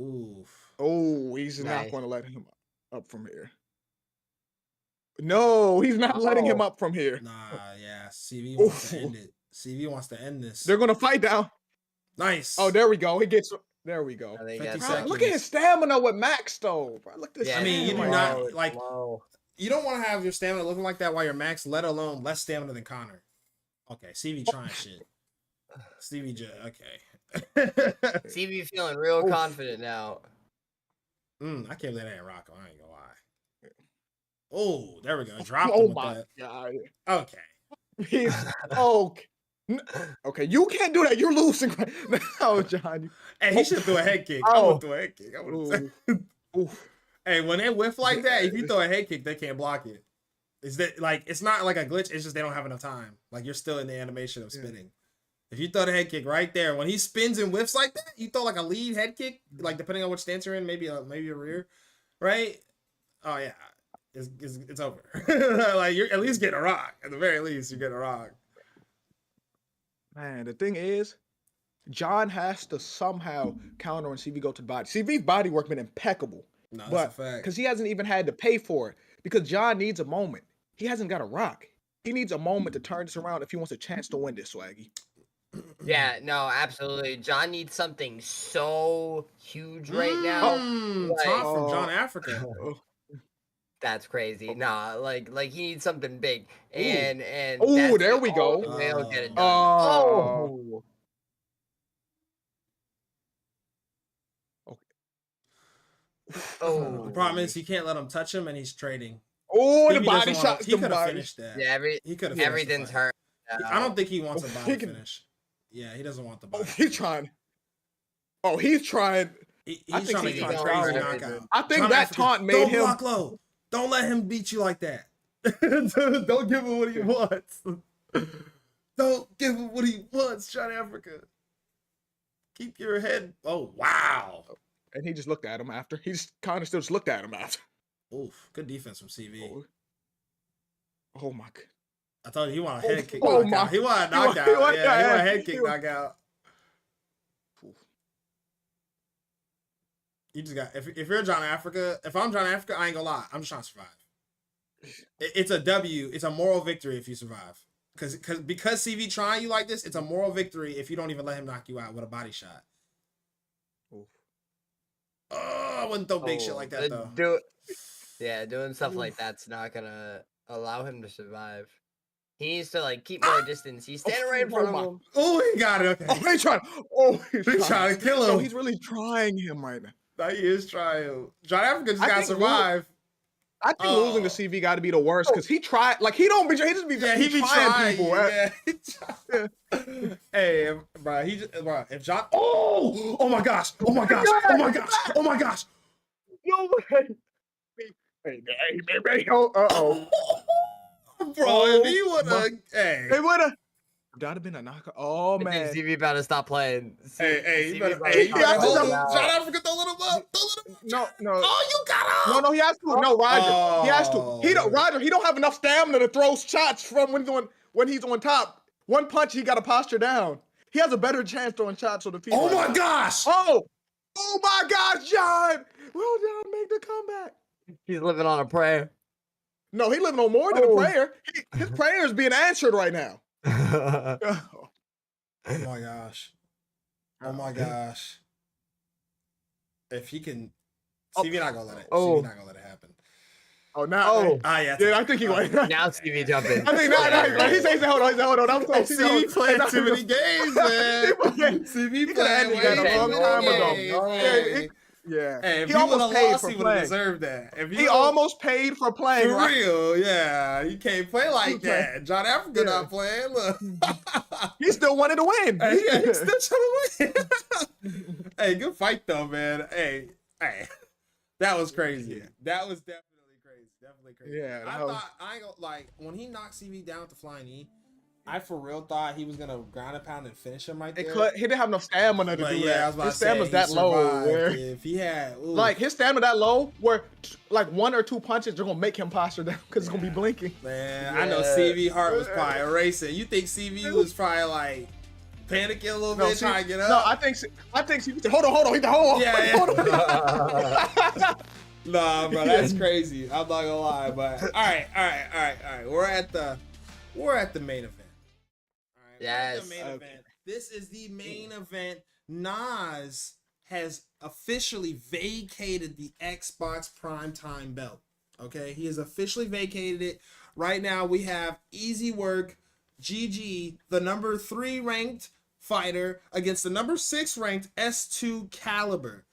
Oof. Oh, he's not Nice. going to let him up from here. No, he's not letting him Oh. up from here. Nah, yeah. CV wants to Oof. end it. CV wants to end this. They're gonna fight down. Nice. Oh, there we go. He gets. There we go. I think 50 that's seconds. Look at his stamina with Max though. Bro, look at this. Yeah, I mean, you do stamina. not it's like. slow. You don't want to have your stamina looking like that while you're max, let alone less stamina than Connor. Okay, CV trying shit. CV okay. CV feeling real Oof. confident now. I can't let that rock. I ain't gonna lie. Oh, there we go. Dropped him Oh with my that. god. Okay. He's okay. Okay, you can't do that. You're losing right now, John. Hey, he should throw a head kick. I Oh. would throw a head kick. I would. Oof. Hey, when they whiff like that, if you throw a head kick, they can't block it. Is that like it's not like a glitch? It's just they don't have enough time. Like you're still in the animation of spinning. If you throw the head kick right there, when he spins and whiffs like that, you throw like a lead head kick, like depending on which stance you're in, maybe a rear, right? Oh yeah, it's over. Like you're at least getting a rock. At the very least, you're getting a rock. Man, the thing is, John has to somehow counter when CV go to the body. CV's body work been impeccable. No, that's But a fact. because he hasn't even had to pay for it. Because John needs a moment. He hasn't got a rock. He needs a moment to turn this around if he wants a chance to win this, Swaggy. Yeah, no, absolutely. John needs something so huge right now. Tom from John Africa. That's crazy. Nah, like he needs something big, and Ooh, that's there the we go. only way he'll get it done. Oh. Oh. The problem is he can't let him touch him, and he's trading. Oh, the Stevie body doesn't wanna- shots. He The could have body. finished that. Yeah, he could have. everything's hurt. I don't think he wants a body he can- finish. Yeah, he doesn't want the Oh, body. he's trying. Oh, he's trying. He's I think trying to he's get a going crazy for knockout. everything. I think John that Africa, taunt made don't him. block low. Don't let him beat you like that. Don't give him what he wants. Don't give him what he wants, John Africa. Keep your head. Oh wow. And he just looked at him after. He just kind of still just looked at him after. Oof, good defense from CV. Oh my god. I told you he wanted a head kick Oh knockout. my- He wanted a he want- knockout. he want Yeah, he that. wanted a head kick He want- knockout. You just got if you're John Africa, if I'm John Africa, I ain't gonna lie. I'm just trying to survive. It's a W. It's a moral victory if you survive. Because CV trying you like this, it's a moral victory if you don't even let him knock you out with a body shot. Oof. Oh, I wouldn't throw big shit like that though. Doing stuff like that's not gonna allow him to survive. He needs to like keep more distance. He's standing right in front of him. Oh, he got it. Okay. Oh, he's trying to kill him. No, he's really trying him right now. No, he is trying. John Africa just gotta survive. I think losing to CV got to be the worst because he tried. Like he don't be. He just be. Yeah, he be trying people. Yeah. Hey, bro. If John. Oh my gosh. Oh my gosh. Oh my gosh. Oh my gosh. No way. Hey. Uh-oh. Bro, if he would have. Hey. They would have. That'd have been a knockout. Oh man. I think CV about to stop playing. You better hold him. John Africa, throw him up. No. Oh, you got him. No, he has to. No, Roger. He has to. Roger, he don't have enough stamina to throw shots from when he's on top. One punch, he got to posture down. He has a better chance throwing shots on the feet. Oh my gosh. Oh my gosh, John. Well done, make the comeback. He's living on a prayer. No, he living on more than a prayer. His prayer is being answered right now. Oh my gosh. Oh my gosh. If he can, CV not gonna let it. CV not gonna let it happen. Oh, now. Yeah. Yeah, I think he like. Now CV jumping. I think now. He says, hold on. I'm saying CV playing too many games, man. CV playing a long time ago. Yeah. Hey, if he almost paid for playing. He would have deserved that. He almost paid for playing. For real, yeah. You can't play like that. John Africa not playing. Look. He still wanted to win. Hey, he's still trying to win. Hey, good fight though, man. Hey. That was crazy. Yeah. That was definitely crazy. Yeah. I ain't gonna like when he knocked CV down with the flying knee. I for real thought he was gonna ground and pound and finish him right there. He didn't have enough stamina to do that. His stamina's that low. If he had like his stamina that low, where like one or two punches are gonna make him posture down because it's gonna be blinking. Man, I know CV heart was probably erasing. You think CV was probably like panicking a little bit, trying to get up? No, I think CV said, hold on. He said, hold on. Yeah. Nah, bro, that's crazy. I'm not gonna lie, but all right. We're at the main event. Yes. Event. This is the main event. Nas has officially vacated the Xbox PrimeTime belt. Okay, he has officially vacated it. Right now, we have Easywork, GG, the number 3 ranked fighter against the number 6 ranked S2 Caliber.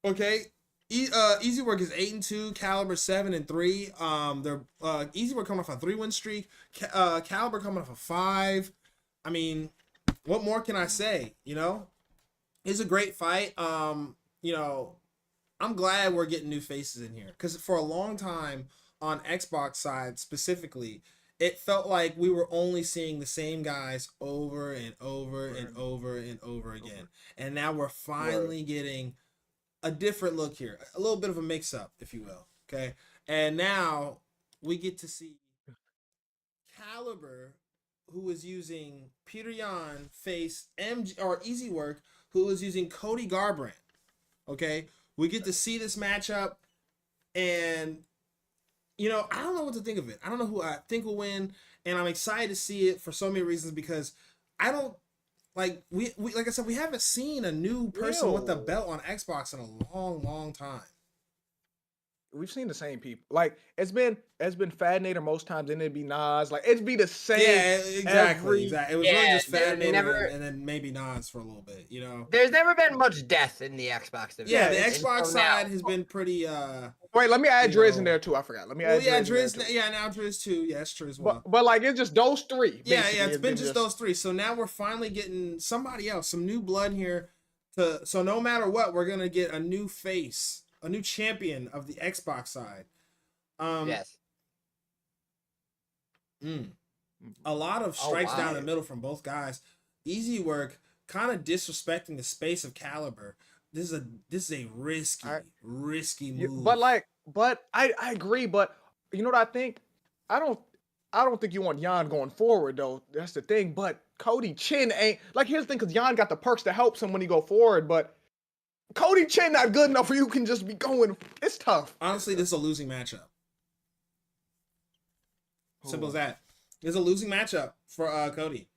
Okay, Easywork is 8-2, Caliber 7-3. They're Easywork coming off a 3-win streak, Caliber coming off a 5. I mean, what more can I say? You know, it's a great fight. You know, I'm glad we're getting new faces in here because for a long time on Xbox side specifically, it felt like we were only seeing the same guys over and over and over and over again, and now we're finally getting a different look here, a little bit of a mix-up, if you will. Okay, and now we get to see Caliber, who is using Peter Yan, face MG or Easywork, who is using Cody Garbrandt. Okay, we get to see this matchup, and you know, I don't know what to think of it. I don't know who I think will win, and I'm excited to see it for so many reasons because I don't like we like I said, we haven't seen a new person with the belt on Xbox in a long time. We've seen the same people. Like it's been Fad Nader most times, and it'd be Nas. Like it'd be the same. Yeah, exactly. It was really just Fad Nader and then maybe Nas for a little bit. You know, there's never been much death in the Xbox division. Yeah, the Xbox side has been pretty. Wait, let me add Driz in there too. I forgot. Let me add. Driz. Yeah, now Driz too. Yeah, it's true as well. But like it's just those three. Yeah, it's been just those three. So now we're finally getting somebody else, some new blood here. So no matter what, we're gonna get a new face, a new champion of the Xbox side. Yes. A lot of strikes down the middle from both guys. Easywork kind of disrespecting the space of Caliber. This is a risky move. But I agree. But you know what I think? I don't think you want Yan going forward though. That's the thing. But Cody Chin ain't like. Here's the thing, because Yan got the perks to help him when he go forward, but Cody Chin not good enough for you can just be going. It's tough. Honestly, this is a losing matchup. Simple as Ooh. that. It's a losing matchup for Cody.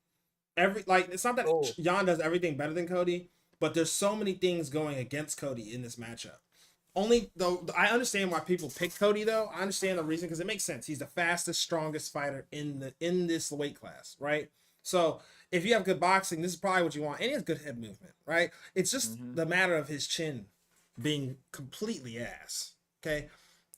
It's not that Oh, Jan does everything better than Cody, but there's so many things going against Cody in this matchup. Only though I understand why people pick Cody though. I understand the reason because it makes sense. He's the fastest, strongest fighter in this weight class, right? So if you have good boxing, this is probably what you want. And he has good head movement, right? It's just Mm-hmm. the matter of his chin being completely ass. Okay.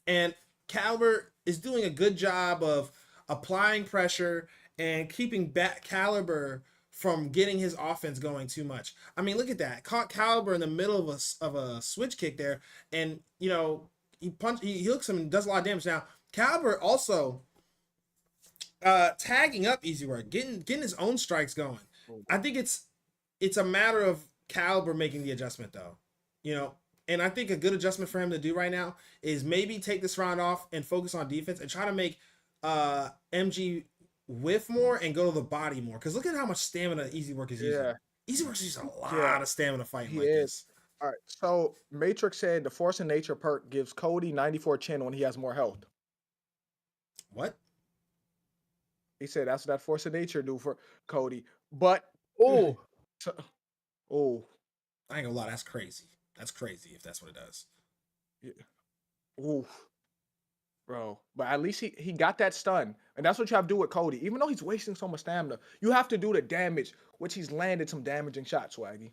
And Caliber is doing a good job of applying pressure and keeping back Caliber from getting his offense going too much. I mean, look at that. Caught Caliber in the middle of a switch kick there, and he hooks him and does a lot of damage. Now, Caliber also tagging up Easywork, getting his own strikes going. I think it's a matter of Caliber making the adjustment though. And I think a good adjustment for him to do right now is maybe take this round off and focus on defense and try to make MG whiff more and go to the body more. Because look at how much stamina Easywork is using. Yeah, Easywork's using a lot yeah, of stamina fighting he like is. this. All right. So Matrix said the Force of Nature perk gives Cody 94 chin when he has more health. What? He said that's what that Force of Nature do for Cody. But oh, so, oh, I ain't gonna lie, that's crazy. That's crazy if that's what it does. yeah, ooh, bro. But at least he got that stun, and that's what you have to do with Cody. Even though he's wasting so much stamina, you have to do the damage, which he's landed some damaging shots, Swaggy.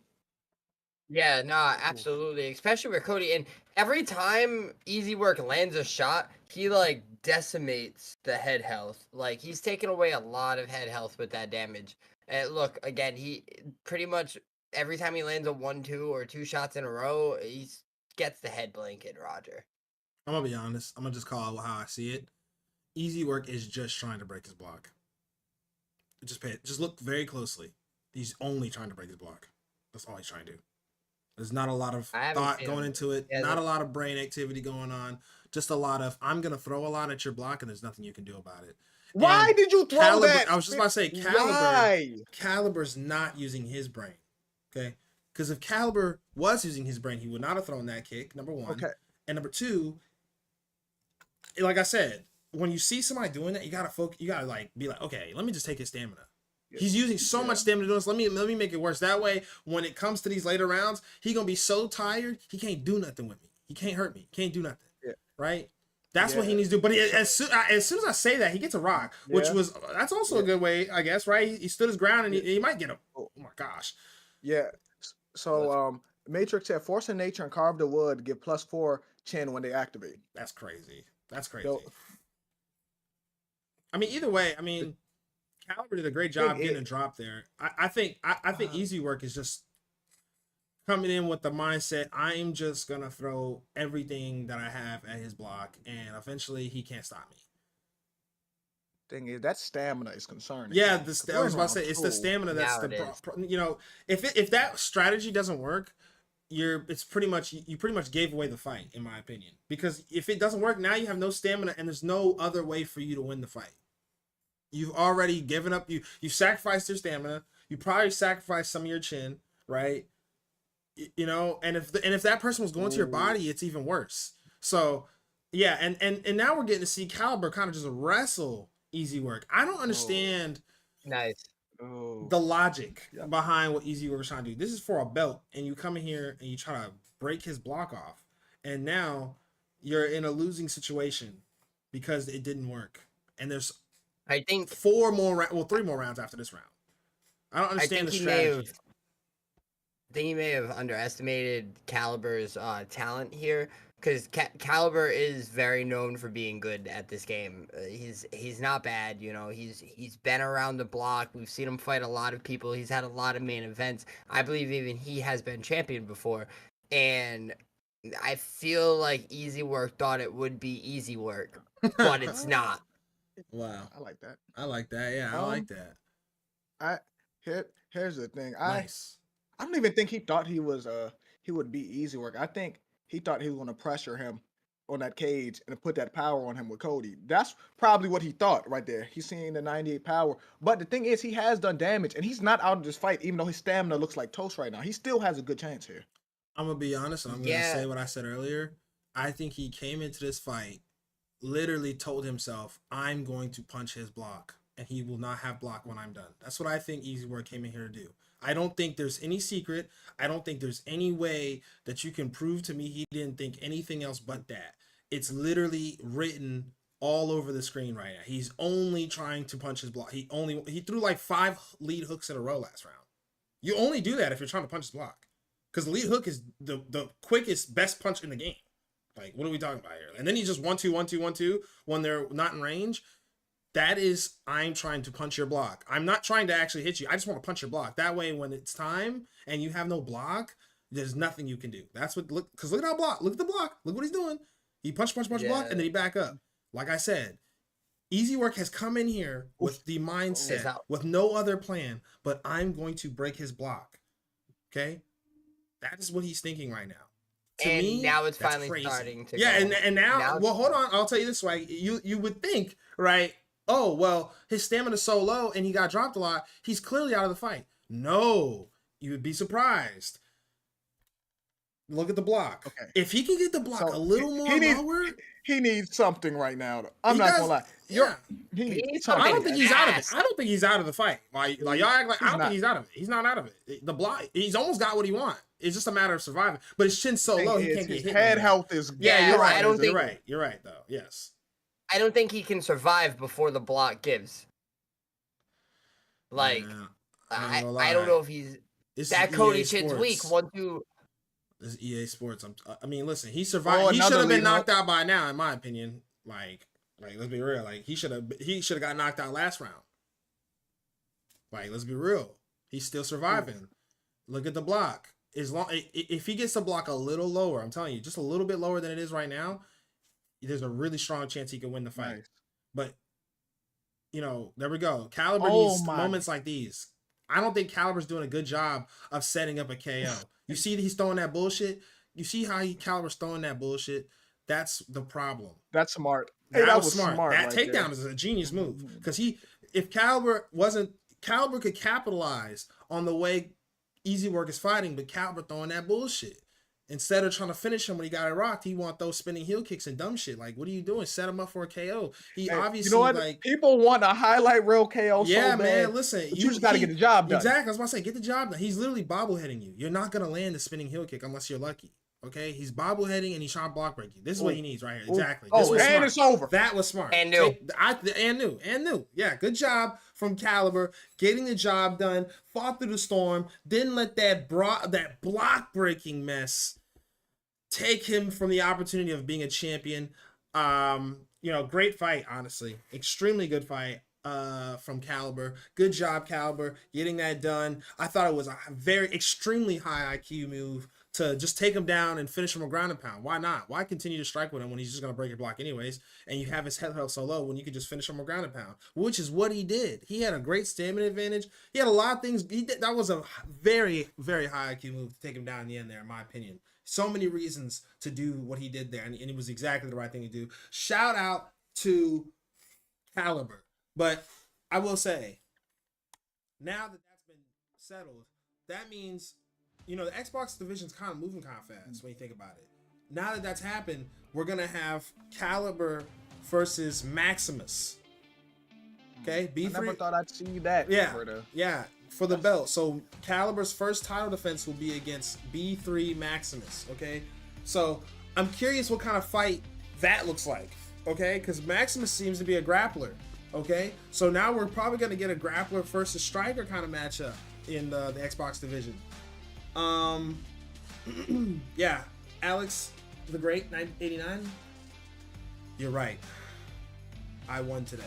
yeah, nah, Oof. absolutely. Especially with Cody. And every time Easywork lands a shot, he like decimates the head health. Like he's taken away a lot of head health with that damage. And look, again, he pretty much every time he lands a 1-2 or 2 shots in a row, he gets the head blanket, Roger. I'm gonna be honest. I'm gonna just call it how I see it. Easywork is just trying to break his block. Just look very closely. He's only trying to break his block. That's all he's trying to do. There's not a lot of I haven't thought seen going him. into it. Yeah, Not a lot of brain activity going on. Just a lot of I'm gonna throw a lot at your block and there's nothing you can do about it. Why And did you throw Caliber, that? I was just about to say Why? Caliber's not using his brain. Okay? Because if Caliber was using his brain, he would not have thrown that kick, number one. Okay. And number two, like I said, when you see somebody doing that, you gotta focus. You gotta be like, okay, let me just take his stamina. He's using so much stamina to do this. Let me make it worse. That way, when it comes to these later rounds, he gonna be so tired he can't do nothing with me. He can't hurt me. He can't do nothing. Yeah. Right? That's what he needs to do. But as soon as I say that, he gets a rock, which that's also a good way, I guess. Right? He stood his ground and he might get a. Oh my gosh. Yeah. So Matrix said Force of Nature and Carve the Wood give +4 chin when they activate. That's crazy. That's crazy. So, I mean, either way, Caliber did a great job getting a drop there. I think Easywork is just coming in with the mindset, I'm just gonna throw everything that I have at his block, and eventually he can't stop me. Thing is, that stamina is concerning. Yeah, I was about to say it's the stamina that's if that strategy doesn't work, you pretty much gave away the fight, in my opinion. Because if it doesn't work, now you have no stamina and there's no other way for you to win the fight. You've already given up. You sacrificed your stamina. You probably sacrificed some of your chin, right? And if that person was going to your body, it's even worse. So yeah, and now we're getting to see Caliber kind of just wrestle Easywork. I don't understand the logic behind what Easywork is trying to do. This is for a belt, and you come in here and you try to break his block off, and now you're in a losing situation because it didn't work. And there's I think 3 more rounds after this round. I don't understand the strategy. I think he may have underestimated Caliber's talent here, because Caliber is very known for being good at this game. He's not bad, He's been around the block. We've seen him fight a lot of people. He's had a lot of main events. I believe even he has been champion before, and I feel like Easywork thought it would be easy work, but it's not. Wow, I like that. I like that. Yeah, I like that. Here's the thing. Nice. I don't even think he thought he would be Easywork. I think he thought he was going to pressure him on that cage and put that power on him with Cody. That's probably what he thought right there. He's seeing the 98 power. But the thing is, he has done damage, and he's not out of this fight, even though his stamina looks like toast right now. He still has a good chance here. I'm going to be honest, and I'm going to say what I said earlier. I think he came into this fight literally told himself, I'm going to punch his block and he will not have block when I'm done. That's what I think Easywork came in here to do. I don't think there's any secret. I don't think there's any way that you can prove to me he didn't think anything else but that. It's literally written all over the screen right now. He's only trying to punch his block. He threw like 5 lead hooks in a row last round. You only do that if you're trying to punch his block. Because the lead hook is the quickest, best punch in the game. Like, what are we talking about here? And then he just 1-2, 1-2, 1-2 when they're not in range. That is, I'm trying to punch your block. I'm not trying to actually hit you. I just want to punch your block. That way, when it's time and you have no block, there's nothing you can do. That's what, because look at our block. Look at the block. Look what he's doing. He punch, block, and then he back up. Like I said, Easywork has come in here with the mindset, with no other plan, but I'm going to break his block. Okay? That is what he's thinking right now. To and me, now it's that's finally crazy. starting to yeah, go. and now, well, hold on. I'll tell you this way. You would think, right? Oh, well, his stamina's so low and he got dropped a lot. He's clearly out of the fight. No, you would be surprised. Look at the block. Okay. If he can get the block a little more lower, he needs something right now. I'm not gonna lie. Yeah. He needs I something. don't think he's out of it. I don't think he's out of the fight. Like y'all act like I don't not. think he's out of it. He's not out of it. The block, he's almost got what he wants. It's just a matter of surviving. But his chin's so low, he can't get his hit. head health is. Yeah, you're right. I don't think you're right. You're right, though. Yes. I don't think he can survive before the block gives. I don't know if he's that Cody chin's weak. 1-2. This is EA Sports. I mean, listen, he survived. He should have been knocked out by now, in my opinion. Like let's be real. Like he should have got knocked out last round. Like, let's be real. He's still surviving. Look at the block. If he gets the block a little lower, I'm telling you, just a little bit lower than it is right now, there's a really strong chance he can win the fight. Nice. But there we go. Caliber needs moments like these. I don't think Caliber's doing a good job of setting up a KO. You see that he's throwing that bullshit? You see how Caliber's throwing that bullshit? That's the problem. That's smart. That was smart. That takedown is a genius move. Because if Caliber could capitalize on the way Easywork is fighting, but Caliber throwing that bullshit. Instead of trying to finish him when he got it rocked, he want those spinning heel kicks and dumb shit. Like, what are you doing? Set him up for a KO. He obviously, you know what? People want a highlight reel KO. Yeah, so bad, man. Listen, you just got to get the job done. Exactly. I was about to say, get the job done. He's literally bobbleheading you. You're not gonna land the spinning heel kick unless you're lucky. Okay, he's bobbleheading and he's trying to block break you. This is what he needs right here. Exactly. This was smart. It's over. That was smart. And new. And new. Yeah, good job from Caliber getting the job done. Fought through the storm. Didn't let that block breaking mess take him from the opportunity of being a champion. Great fight, honestly. Extremely good fight from Caliber. Good job, Caliber, getting that done. I thought it was a extremely high IQ move to just take him down and finish him a ground and pound. Why not? Why continue to strike with him when he's just going to break your block anyways, and you have his head held so low when you could just finish him a ground and pound, which is what he did. He had a great stamina advantage. He had a lot of things. That was a very, very high IQ move to take him down in the end there, in my opinion. So many reasons to do what he did there, and it was exactly the right thing to do. Shout out to Caliber. But I will say, now that that's been settled, that means, the Xbox division's kind of moving kind of fast when you think about it. Now that that's happened, we're going to have Caliber versus Maximus. Okay? B3. I never thought I'd see that. For the belt. So Caliber's first title defense will be against B3 Maximus. Okay? So I'm curious what kind of fight that looks like. Okay? Because Maximus seems to be a grappler. Okay? So now we're probably going to get a grappler versus striker kind of matchup in the Xbox division. Yeah, Alex the Great, 989. You're right. I won today.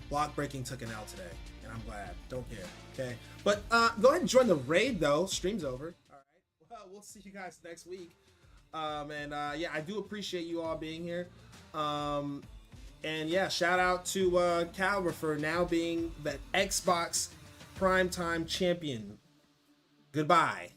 Block breaking took an L today, and I'm glad. Don't care. Okay, but go ahead and join the raid though. Stream's over. All right. Well, we'll see you guys next week. Yeah, I do appreciate you all being here. And yeah, shout out to Caliber for now being the Xbox Primetime champion. Goodbye.